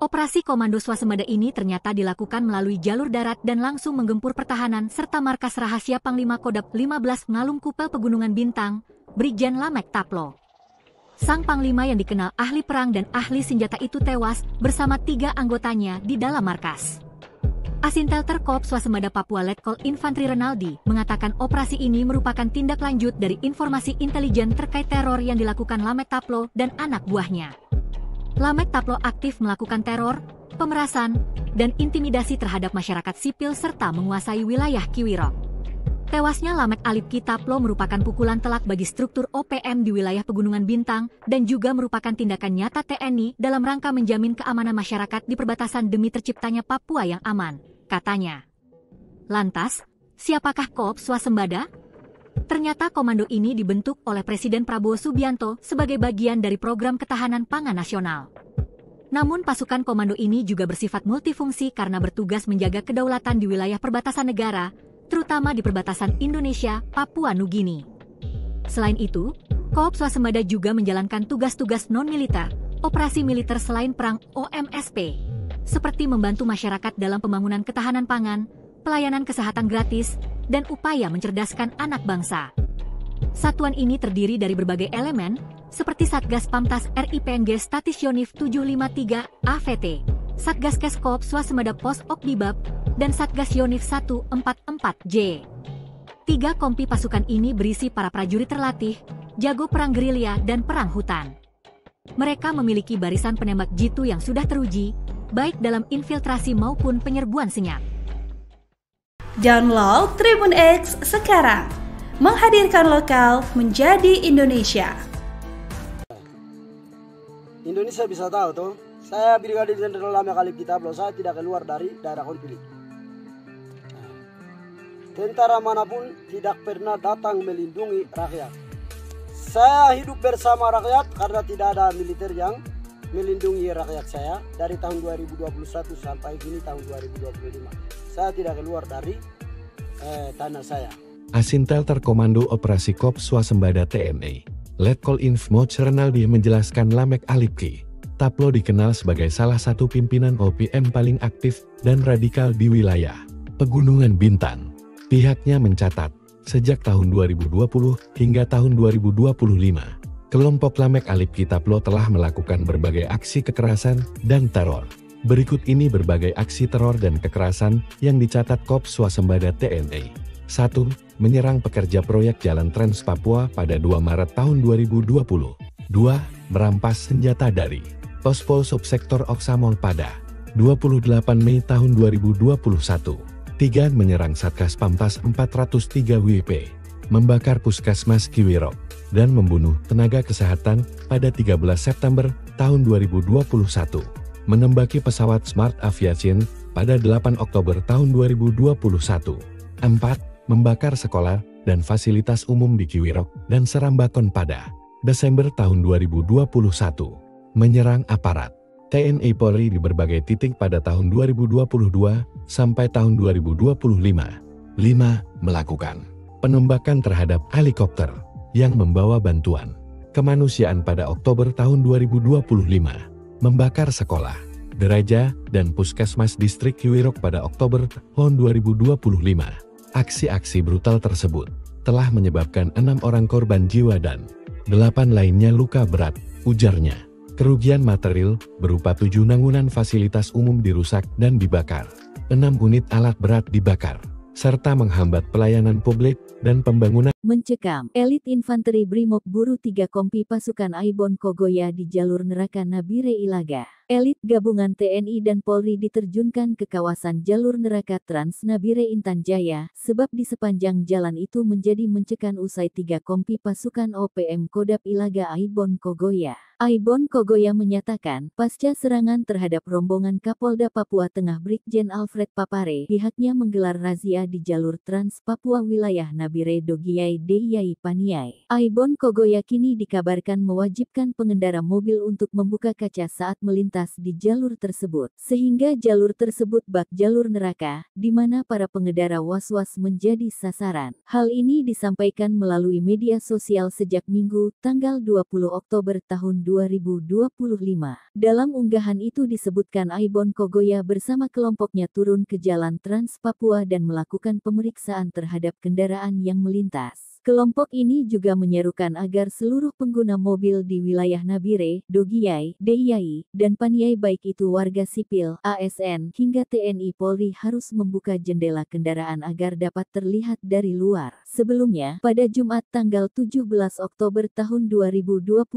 Operasi Komando Swasembada ini ternyata dilakukan melalui jalur darat dan langsung menggempur pertahanan serta markas rahasia Panglima Kodap 15 Ngalum Kupel Pegunungan Bintang, Brigjen Lamek Taplo. Sang Panglima yang dikenal ahli perang dan ahli senjata itu tewas bersama 3 anggotanya di dalam markas. Asintelter Koops Swasembada Papua Letkol Infanteri Renaldi mengatakan operasi ini merupakan tindak lanjut dari informasi intelijen terkait teror yang dilakukan Lamek Taplo dan anak buahnya. Lamek Taplo aktif melakukan teror, pemerasan, dan intimidasi terhadap masyarakat sipil serta menguasai wilayah Kiwirok. Tewasnya Lamek Alipki Taplo merupakan pukulan telak bagi struktur OPM di wilayah Pegunungan Bintang dan juga merupakan tindakan nyata TNI dalam rangka menjamin keamanan masyarakat di perbatasan demi terciptanya Papua yang aman, katanya. Lantas, siapakah Koops Swasembada? Ternyata komando ini dibentuk oleh Presiden Prabowo Subianto sebagai bagian dari program ketahanan pangan nasional. Namun pasukan komando ini juga bersifat multifungsi karena bertugas menjaga kedaulatan di wilayah perbatasan negara, terutama di perbatasan Indonesia, Papua Nugini. Selain itu, Koops Swasembada juga menjalankan tugas-tugas non-militer, operasi militer selain perang OMSP, seperti membantu masyarakat dalam pembangunan ketahanan pangan, pelayanan kesehatan gratis, dan upaya mencerdaskan anak bangsa. Satuan ini terdiri dari berbagai elemen, seperti Satgas Pamtas RIPNG Statis Yonif 753 AVT, Satgas Kes Koops Swasembada Posok Bibab, dan Satgas Yonif 144J. 3 kompi pasukan ini berisi para prajurit terlatih, jago perang gerilya dan perang hutan. Mereka memiliki barisan penembak jitu yang sudah teruji, baik dalam infiltrasi maupun penyerbuan senyap. Download Tribun X sekarang, menghadirkan lokal menjadi Indonesia. Indonesia bisa tahu toh, saya Brigadir Jenderal Lamek Alipki Taplo, saya tidak keluar dari daerah konflik. Tentara manapun tidak pernah datang melindungi rakyat. Saya hidup bersama rakyat karena tidak ada militer yang melindungi rakyat saya dari tahun 2021 sampai kini tahun 2025. Saya tidak keluar dari tanah saya. Asintelter Komando Operasi Koops Swasembada TNI, Letkol Infmoc Renaldi menjelaskan Lamek Alipki Taplo dikenal sebagai salah satu pimpinan OPM paling aktif dan radikal di wilayah Pegunungan Bintang. Pihaknya mencatat, sejak tahun 2020 hingga tahun 2025, kelompok Lamek Alipki Taplo telah melakukan berbagai aksi kekerasan dan teror. Berikut ini berbagai aksi teror dan kekerasan yang dicatat Kops Swasembada TNI. 1. Menyerang pekerja proyek Jalan Trans Papua pada 2 Maret tahun 2020. 2. Merampas senjata dari Pospol Subsektor Oksamol pada 28 Mei tahun 2021. 3. Menyerang Satgas Pamtas 403 WP, membakar Puskesmas Kiwirok, dan membunuh tenaga kesehatan pada 13 September tahun 2021. Menembaki pesawat Smart Aviation pada 8 Oktober tahun 2021. 4. Membakar sekolah dan fasilitas umum di Kiwirok dan Serambakon pada Desember tahun 2021. Menyerang aparat TNI Polri di berbagai titik pada tahun 2022 sampai tahun 2025. 5. Melakukan penembakan terhadap helikopter yang membawa bantuan kemanusiaan pada Oktober tahun 2025. Membakar sekolah, gereja, dan puskesmas distrik Kiwirok pada Oktober tahun 2025. Aksi-aksi brutal tersebut telah menyebabkan 6 orang korban jiwa dan 8 lainnya luka berat, ujarnya. Kerugian material berupa 7 bangunan fasilitas umum dirusak dan dibakar, 6 unit alat berat dibakar, serta menghambat pelayanan publik dan pembangunan. Mencekam elit infanteri Brimob Buru 3 Kompi pasukan Aibon Kogoya di jalur neraka Nabire Ilaga. Elit gabungan TNI dan Polri diterjunkan ke kawasan jalur neraka Trans Nabire Intan Jaya, sebab di sepanjang jalan itu menjadi mencekam usai 3 kompi pasukan OPM Kodap Ilaga Aibon Kogoya. Aibon Kogoya menyatakan, pasca serangan terhadap rombongan Kapolda Papua Tengah Brigjen Alfred Papare, pihaknya menggelar razia di jalur Trans Papua wilayah Nabire Dogiyai Deyai Paniai. Aibon Kogoya kini dikabarkan mewajibkan pengendara mobil untuk membuka kaca saat melintas di jalur tersebut, sehingga jalur tersebut bak jalur neraka, di mana para pengendara was-was menjadi sasaran. Hal ini disampaikan melalui media sosial sejak Minggu, tanggal 20 Oktober tahun 2025. Dalam unggahan itu disebutkan Aibon Kogoya bersama kelompoknya turun ke jalan Trans Papua dan melakukan pemeriksaan terhadap kendaraan yang melintas. Kelompok ini juga menyerukan agar seluruh pengguna mobil di wilayah Nabire, Dogiyai, Deyai, dan Paniai baik itu warga sipil, ASN, hingga TNI Polri harus membuka jendela kendaraan agar dapat terlihat dari luar. Sebelumnya, pada Jumat tanggal 17 Oktober tahun 2025,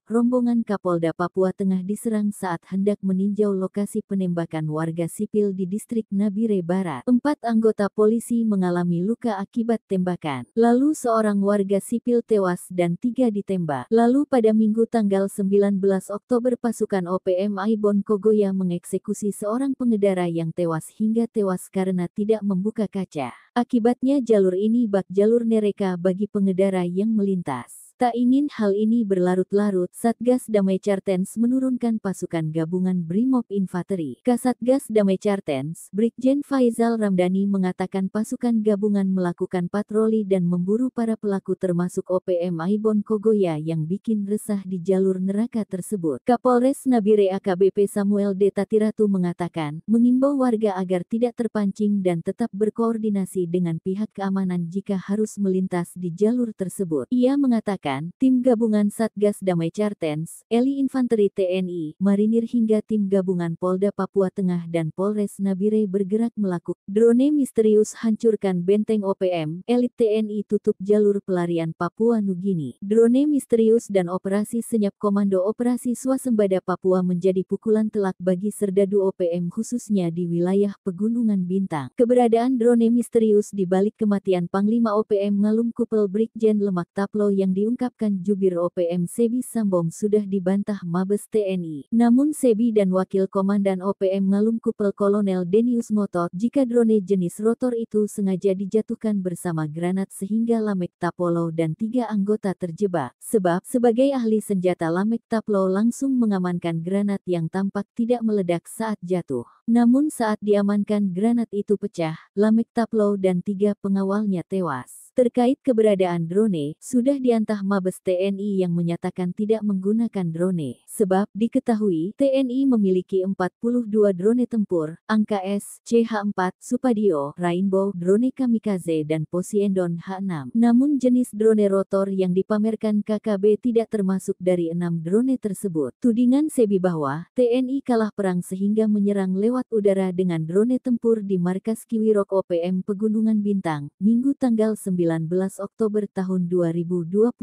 rombongan Kapolda Papua Tengah diserang saat hendak meninjau lokasi penembakan warga sipil di distrik Nabire Barat. 4 anggota polisi mengalami luka akibat tembakan. Lalu seorang warga sipil tewas dan 3 ditembak. Lalu pada Minggu tanggal 19 Oktober pasukan OPM Aibon Kogoya mengeksekusi seorang pengendara yang tewas hingga tewas karena tidak membuka kaca. Akibatnya jalur ini bak jalur neraka bagi pengendara yang melintas. Tak ingin hal ini berlarut-larut, Satgas Damai Cartens menurunkan pasukan gabungan Brimob Infanteri. Kasatgas Damai Cartens, Brigjen Faizal Ramdhani mengatakan pasukan gabungan melakukan patroli dan memburu para pelaku termasuk OPM Aibon Kogoya yang bikin resah di jalur neraka tersebut. Kapolres Nabire AKBP Samuel D. Tatiratu mengatakan, mengimbau warga agar tidak terpancing dan tetap berkoordinasi dengan pihak keamanan jika harus melintas di jalur tersebut. Ia mengatakan, tim gabungan Satgas Damai Cartens, Eli Infanteri TNI, Marinir hingga tim gabungan Polda Papua Tengah dan Polres Nabire bergerak melakukan drone misterius hancurkan benteng OPM, elit TNI tutup jalur pelarian Papua Nugini. Drone misterius dan operasi senyap Komando Operasi Swasembada Papua menjadi pukulan telak bagi serdadu OPM khususnya di wilayah Pegunungan Bintang. Keberadaan drone misterius di balik kematian Panglima OPM Ngalum Kupel Brigjen Lemak Taplo yang diungkapkan jubir OPM Sebi Sambom sudah dibantah Mabes TNI. Namun Sebi dan Wakil Komandan OPM Ngalum Kupel Kolonel Denius ngotot jika drone jenis rotor itu sengaja dijatuhkan bersama granat sehingga Lamek Tapolo dan 3 anggota terjebak. Sebab, sebagai ahli senjata Lamek Taplo langsung mengamankan granat yang tampak tidak meledak saat jatuh. Namun saat diamankan granat itu pecah, Lamek Taplo dan 3 pengawalnya tewas. Terkait keberadaan drone, sudah diantah Mabes TNI yang menyatakan tidak menggunakan drone. Sebab diketahui TNI memiliki 42 drone tempur, Angka S, CH-4, Supadio, Rainbow, drone kamikaze dan Poseidon H-6. Namun jenis drone rotor yang dipamerkan KKB tidak termasuk dari 6 drone tersebut. Tudingan Sebi bahwa TNI kalah perang sehingga menyerang lewat udara dengan drone tempur di markas Kiwirok OPM Pegunungan Bintang, Minggu tanggal 19 Oktober tahun 2025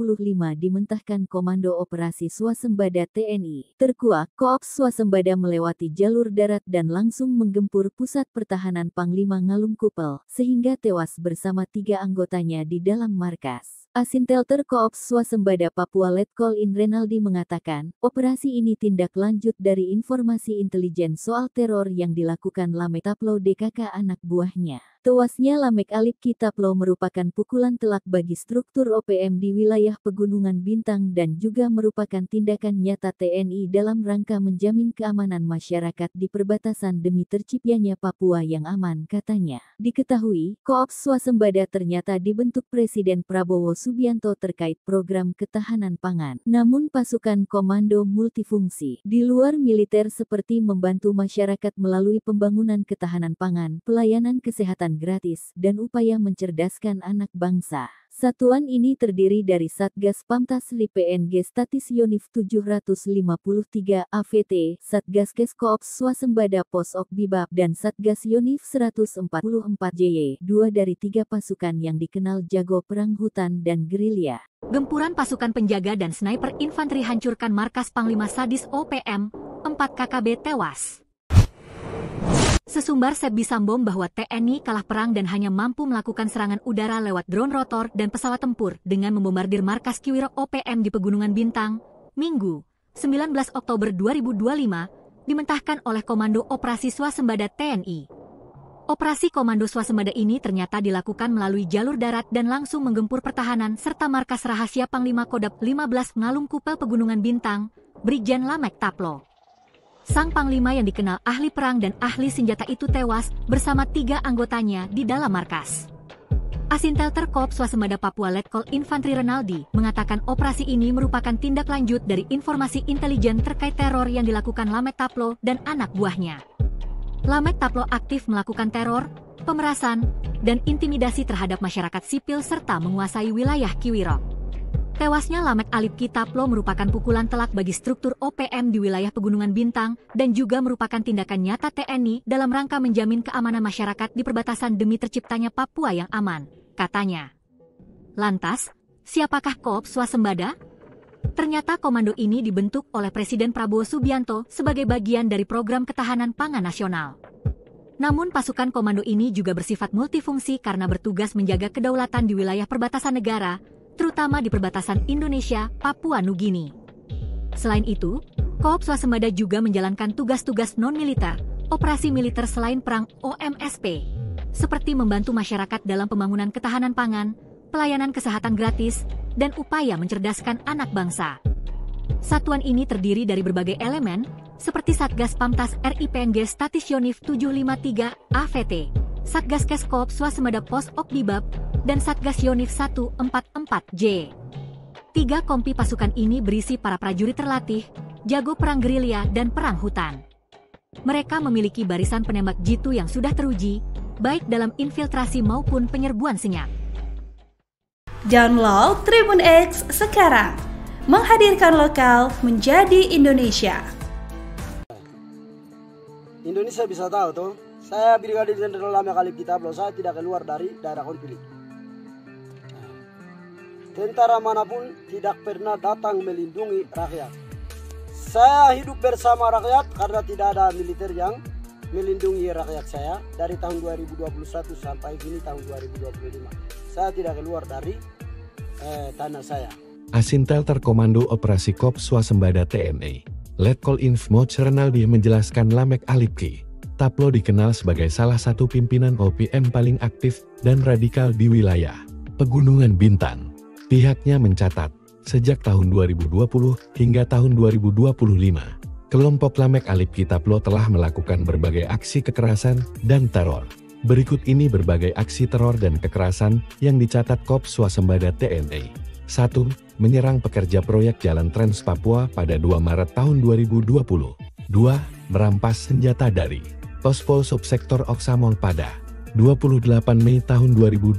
dimentahkan Komando Operasi Swasembada TNI. Terkuak, Koops Swasembada melewati jalur darat dan langsung menggempur pusat pertahanan Panglima Ngalum Kupel, sehingga tewas bersama 3 anggotanya di dalam markas. Asintelter Koops Swasembada Papua Letkol In Renaldi mengatakan, operasi ini tindak lanjut dari informasi intelijen soal teror yang dilakukan Lamek Taplo DKK anak buahnya. Tewasnya Lamek Alipki Taplo merupakan pukulan telak bagi struktur OPM di wilayah Pegunungan Bintang dan juga merupakan tindakan nyata TNI dalam rangka menjamin keamanan masyarakat di perbatasan demi terciptanya Papua yang aman, katanya. Diketahui, Koops Swasembada ternyata dibentuk Presiden Prabowo Subianto terkait program ketahanan pangan. Namun pasukan komando multifungsi di luar militer seperti membantu masyarakat melalui pembangunan ketahanan pangan, pelayanan kesehatan gratis, dan upaya mencerdaskan anak bangsa. Satuan ini terdiri dari Satgas Pamtasli PNG Statis Yonif 753 AVT, Satgas Kes Koops Swasembada Pos Ok Bibab, dan Satgas Yonif 144 JY, 2 dari 3 pasukan yang dikenal jago perang hutan dan gerilya. Gempuran pasukan penjaga dan sniper infanteri hancurkan markas Panglima Sadis OPM, 4 KKB tewas. Sesumbar Sebi Sambom bahwa TNI kalah perang dan hanya mampu melakukan serangan udara lewat drone rotor dan pesawat tempur dengan membombardir markas Kiwirok OPM di Pegunungan Bintang, Minggu, 19 Oktober 2025, dimentahkan oleh Komando Operasi Swasembada TNI. Operasi Komando Swasembada ini ternyata dilakukan melalui jalur darat dan langsung menggempur pertahanan serta markas rahasia Panglima Kodap 15 Ngalum Kupel Pegunungan Bintang, Brigjen Lamek Taplo. Sang Panglima yang dikenal ahli perang dan ahli senjata itu tewas bersama 3 anggotanya di dalam markas. Asintelter Koops Swasembada Papua Letkol Infanteri Renaldi mengatakan operasi ini merupakan tindak lanjut dari informasi intelijen terkait teror yang dilakukan Lamek Taplo dan anak buahnya. Lamek Taplo aktif melakukan teror, pemerasan, dan intimidasi terhadap masyarakat sipil serta menguasai wilayah Kiwirok. Tewasnya Lamek Alipki Taplo merupakan pukulan telak bagi struktur OPM di wilayah Pegunungan Bintang dan juga merupakan tindakan nyata TNI dalam rangka menjamin keamanan masyarakat di perbatasan demi terciptanya Papua yang aman, katanya. Lantas, siapakah Koops Swasembada? Ternyata komando ini dibentuk oleh Presiden Prabowo Subianto sebagai bagian dari program ketahanan pangan nasional. Namun pasukan komando ini juga bersifat multifungsi karena bertugas menjaga kedaulatan di wilayah perbatasan negara, terutama di perbatasan Indonesia, Papua Nugini. Selain itu, Koops Swasembada juga menjalankan tugas-tugas non-militer, operasi militer selain perang OMSP, seperti membantu masyarakat dalam pembangunan ketahanan pangan, pelayanan kesehatan gratis, dan upaya mencerdaskan anak bangsa. Satuan ini terdiri dari berbagai elemen, seperti Satgas Pamtas RIPNG Statis Yonif 753 AVT, Satgas Kes Koops Swasembada Pos Ok Bibab, dan Satgas Yonif 144J. 3 kompi pasukan ini berisi para prajurit terlatih, jago perang gerilya dan perang hutan. Mereka memiliki barisan penembak jitu yang sudah teruji, baik dalam infiltrasi maupun penyerbuan senyap. Download Tribun X sekarang, menghadirkan lokal menjadi Indonesia. Indonesia bisa tahu tuh, saya Brigadir Jenderal Lamek Alipki Taplo, saya tidak keluar dari daerah konflik. Tentara manapun tidak pernah datang melindungi rakyat. Saya hidup bersama rakyat karena tidak ada militer yang melindungi rakyat saya dari tahun 2021 sampai kini tahun 2025. Saya tidak keluar dari tanah saya. Asintelter Komando Operasi Koops Swasembada TNI, Letkol Infmoc Renaldi menjelaskan Lamek Alipki Taplo dikenal sebagai salah satu pimpinan OPM paling aktif dan radikal di wilayah Pegunungan Bintang. Pihaknya mencatat, sejak tahun 2020 hingga tahun 2025, Kelompok Lamek Alipki Taplo telah melakukan berbagai aksi kekerasan dan teror. Berikut ini berbagai aksi teror dan kekerasan yang dicatat Kops Swasembada TNI. 1. Menyerang pekerja proyek Jalan Trans Papua pada 2 Maret tahun 2020. 2. Merampas senjata dari Pospol Subsektor Oksamol pada 28 Mei tahun 2021.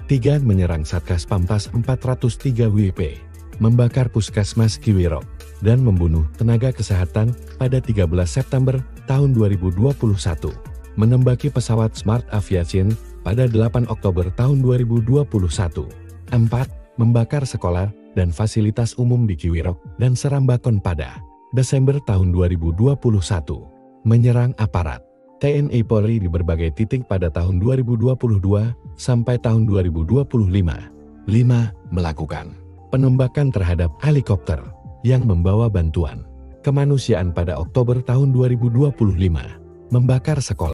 3. Menyerang Satgas Pampas 403 WP. Membakar Puskesmas Kiwirok dan membunuh tenaga kesehatan pada 13 September tahun 2021. Menembaki pesawat Smart Aviation pada 8 Oktober tahun 2021. 4. Membakar sekolah dan fasilitas umum di Kiwirok dan Serambakon pada Desember tahun 2021. Menyerang aparat TNI Polri di berbagai titik pada tahun 2022 sampai tahun 2025. 5. Melakukan penembakan terhadap helikopter yang membawa bantuan kemanusiaan pada Oktober tahun 2025. Membakar sekolah.